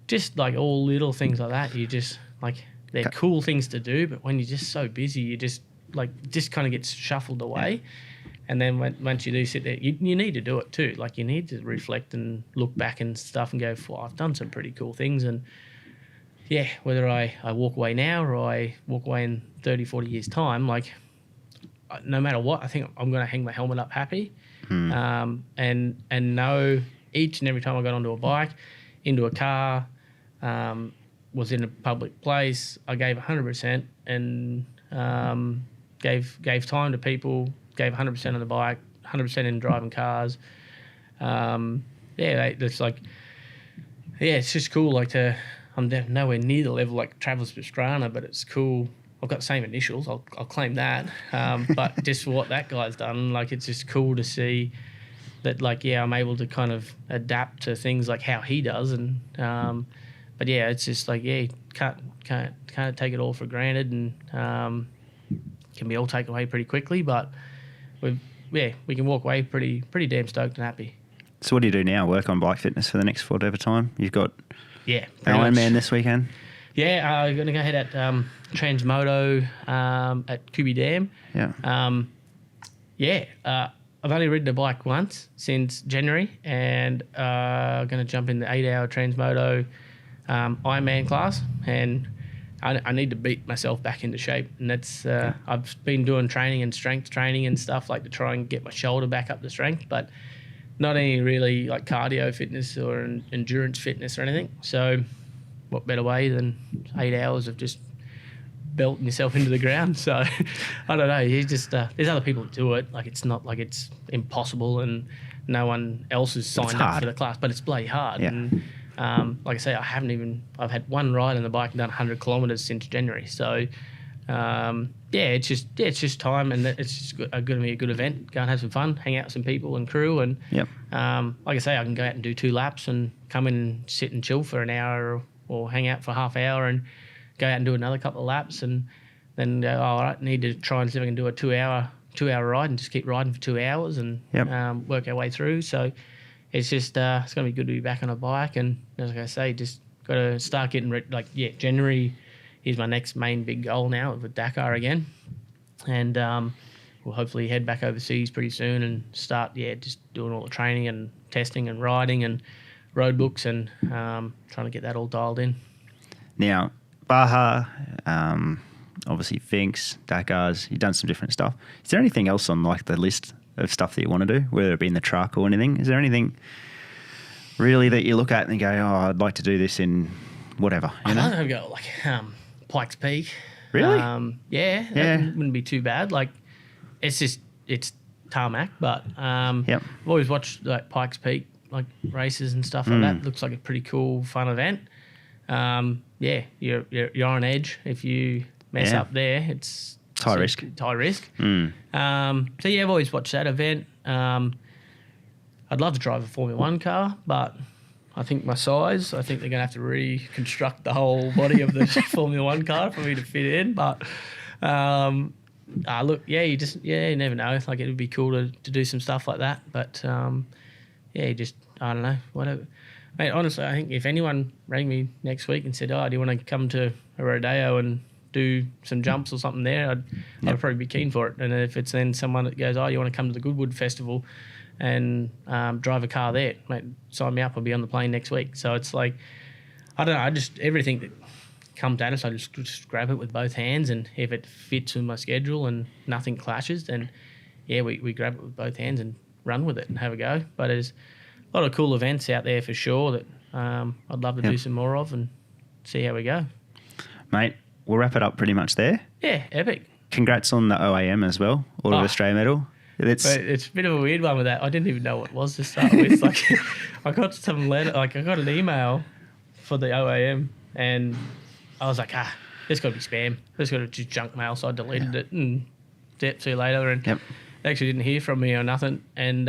just like all little things like that. You just like they're cool things to do, but when you're just so busy, you just kind of gets shuffled away. And then once you do sit there, you need to do it too. Like you need to reflect and look back and stuff and go, I've done some pretty cool things. And whether I walk away now or I walk away in 30, 40 years time, like no matter what, I think I'm going to hang my helmet up happy. And know each and every time I got onto a bike, into a car, was in a public place, I gave 100% and gave time to people, gave 100% on the bike, 100% in driving cars. It's like, it's just cool. Like I'm nowhere near the level like Travis Pastrana, but it's cool I've got the same initials. I'll claim that. But just for what that guy's done, like it's just cool to see that. Like I'm able to kind of adapt to things like how he does, and but it's just like can't take it all for granted, and can be all taken away pretty quickly. But we can walk away pretty damn stoked and happy. So what do you do now? Work on bike fitness for the next whatever time? You've got Ironman this weekend? Yeah, I'm going to go ahead at Transmoto at Kubi Dam. Yeah. I've only ridden a bike once since January, and I'm going to jump in the 8-hour Transmoto Ironman class, and I need to beat myself back into shape. And that's I've been doing training and strength training and stuff like to try and get my shoulder back up to strength, but not any really like cardio fitness or endurance fitness or anything. So what better way than 8 hours of just belting yourself into the ground? So I don't know. You just there's other people that do it. Like it's not like it's impossible and no one else is signed up for the class, but it's bloody hard. Yeah. And like I say, I've had one ride on the bike and done 100 kilometres since January. So it's just time, and it's just going to be a good event. Go and have some fun, hang out with some people and crew, and like I say, I can go out and do 2 laps and come in and sit and chill for an hour or hang out for half hour and go out and do another couple of laps, and then go, all right, need to try and see if I can do a 2-hour ride and just keep riding for 2 hours and work our way through. So it's just it's going to be good to be back on a bike, and as I say, just got to start getting January is my next main big goal now with Dakar again, and we'll hopefully head back overseas pretty soon and start just doing all the training and testing and riding and road books and trying to get that all dialed in. Now, Baja, obviously Finks, Dakars, you've done some different stuff. Is there anything else on like the list of stuff that you want to do, whether it be in the truck or anything? Is there anything really that you look at and go, oh, I'd like to do this in whatever? I don't know, go like Pikes Peak. Really? That wouldn't be too bad. Like it's tarmac, but I've always watched like Pikes Peak like races and stuff like that. Looks like a pretty cool, fun event. You're on edge if you mess up there. It's high risk. So I've always watched that event. I'd love to drive a Formula 1 car, but I think my size, they're going to have to reconstruct the whole body of the Formula 1 car for me to fit in. But you never know. Like it would be cool to do some stuff like that. But I don't know, whatever. Mate, honestly, I think if anyone rang me next week and said, "Oh, do you want to come to a rodeo and do some jumps or something there?" I'd probably be keen for it. And if it's then someone that goes, "Oh, you want to come to the Goodwood Festival and drive a car there," mate, sign me up. I'll be on the plane next week. So it's like, I don't know. I just everything that comes at us, I just grab it with both hands, and if it fits with my schedule and nothing clashes, then we grab it with both hands and run with it and have a go. But there's a lot of cool events out there for sure that I'd love to do some more of and see how we go. Mate, we'll wrap it up pretty much there. Yeah, epic. Congrats on the OAM as well, Order of Australia medal. It's a bit of a weird one with that. I didn't even know what it was to start with. Like, I got some letter, I got an email for the OAM, and I was like, this got to be spam. This got to be junk mail, so I deleted it and see you later. And they actually didn't hear from me or nothing, and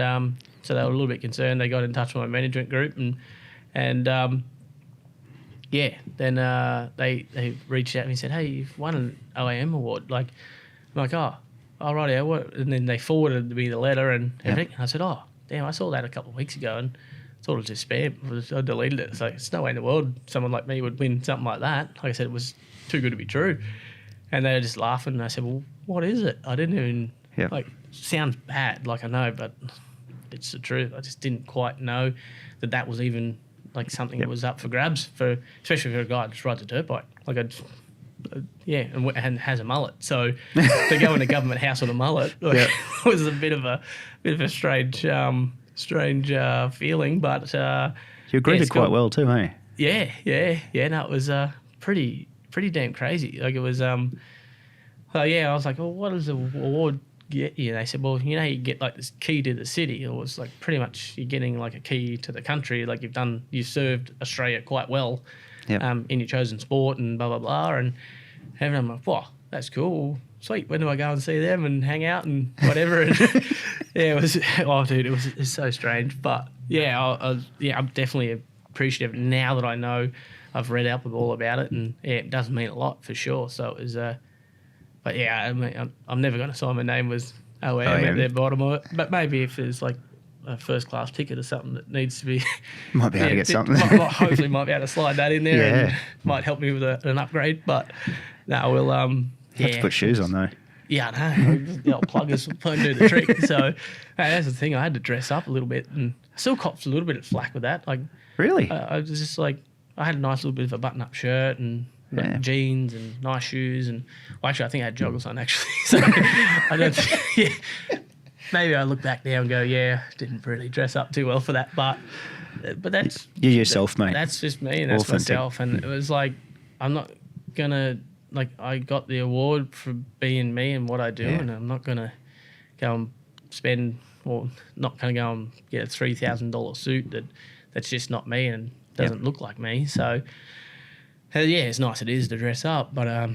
so they were a little bit concerned. They got in touch with my management group, and then they reached out to me and said, "Hey, you've won an OAM award." Like, I'm like, "Oh, right, yeah." What? And then they forwarded me the letter and everything. And I said, "Oh, damn, I saw that a couple of weeks ago and thought it was just spam." I deleted it. So it's no way in the world someone like me would win something like that. Like I said, it was too good to be true. And they were just laughing. And I said, "Well, what is it?" I didn't even sounds bad, like I know, but it's the truth. I just didn't quite know that was even like something that was up for grabs especially for a guy that just rides a dirt bike. Like and has a mullet. So to go in a government house with a mullet was a bit of a strange feeling. But you greeted quite well too, hey? Yeah. No, it was pretty damn crazy. Like it was. I was like, well, what does the award get you? They said, well, you get like this key to the city, or it's like pretty much you're getting like a key to the country. Like you've served Australia quite well in your chosen sport and blah blah blah. And I'm like, wow, that's cool. Sweet. When do I go and see them and hang out and whatever? And yeah, it was. Oh, dude, it's so strange. But yeah, I'm definitely appreciative now that I know. I've read up all about it, and yeah, it does mean a lot for sure. So it was. But yeah, I mean, I'm never going to sign my name with OAM at the bottom of it. But maybe if there's like a first class ticket or something that needs to be, might be able to get something. Hopefully, might be able to slide that in there and might help me with an upgrade. But no, we'll have to put shoes on though. Yeah, I know. The old pluggers won't do the trick. So that's the thing. I had to dress up a little bit, and I still copped a little bit of flack with that. Like, really, I was just like, I had a nice little bit of a button-up shirt and jeans and nice shoes, and actually, I think I had joggers on actually. So I don't. Maybe I look back now and go, didn't really dress up too well for that, but that's you're yourself, mate. That's just me, and that's authentic. Myself, and it was like, I'm not gonna. Like, I got the award for being me and what I do, and I'm not going to go and spend, or not going to go and get a $3,000 suit that's just not me and doesn't look like me. So, as nice it is to dress up, but I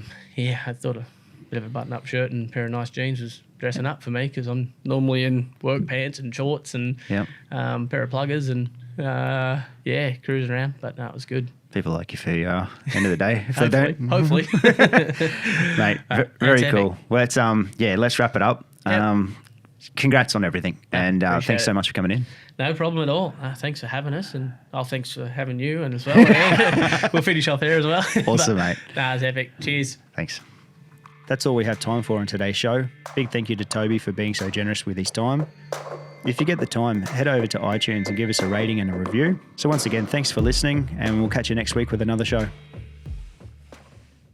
thought a bit of a button-up shirt and a pair of nice jeans was dressing up for me, because I'm normally in work pants and shorts and pair of pluggers and, cruising around, but no, it was good. People like you for you are. End of the day, if they don't. Hopefully. Mate, very cool. Well, let's wrap it up. Yep. Congrats on everything. And thanks so much for coming in. No problem at all. Thanks for having us, and thanks for having you and as well. We'll finish off there as well. Awesome, mate. It's epic. Cheers. Thanks. That's all we have time for on today's show. Big thank you to Toby for being so generous with his time. If you get the time, head over to iTunes and give us a rating and a review. So once again, thanks for listening, and we'll catch you next week with another show.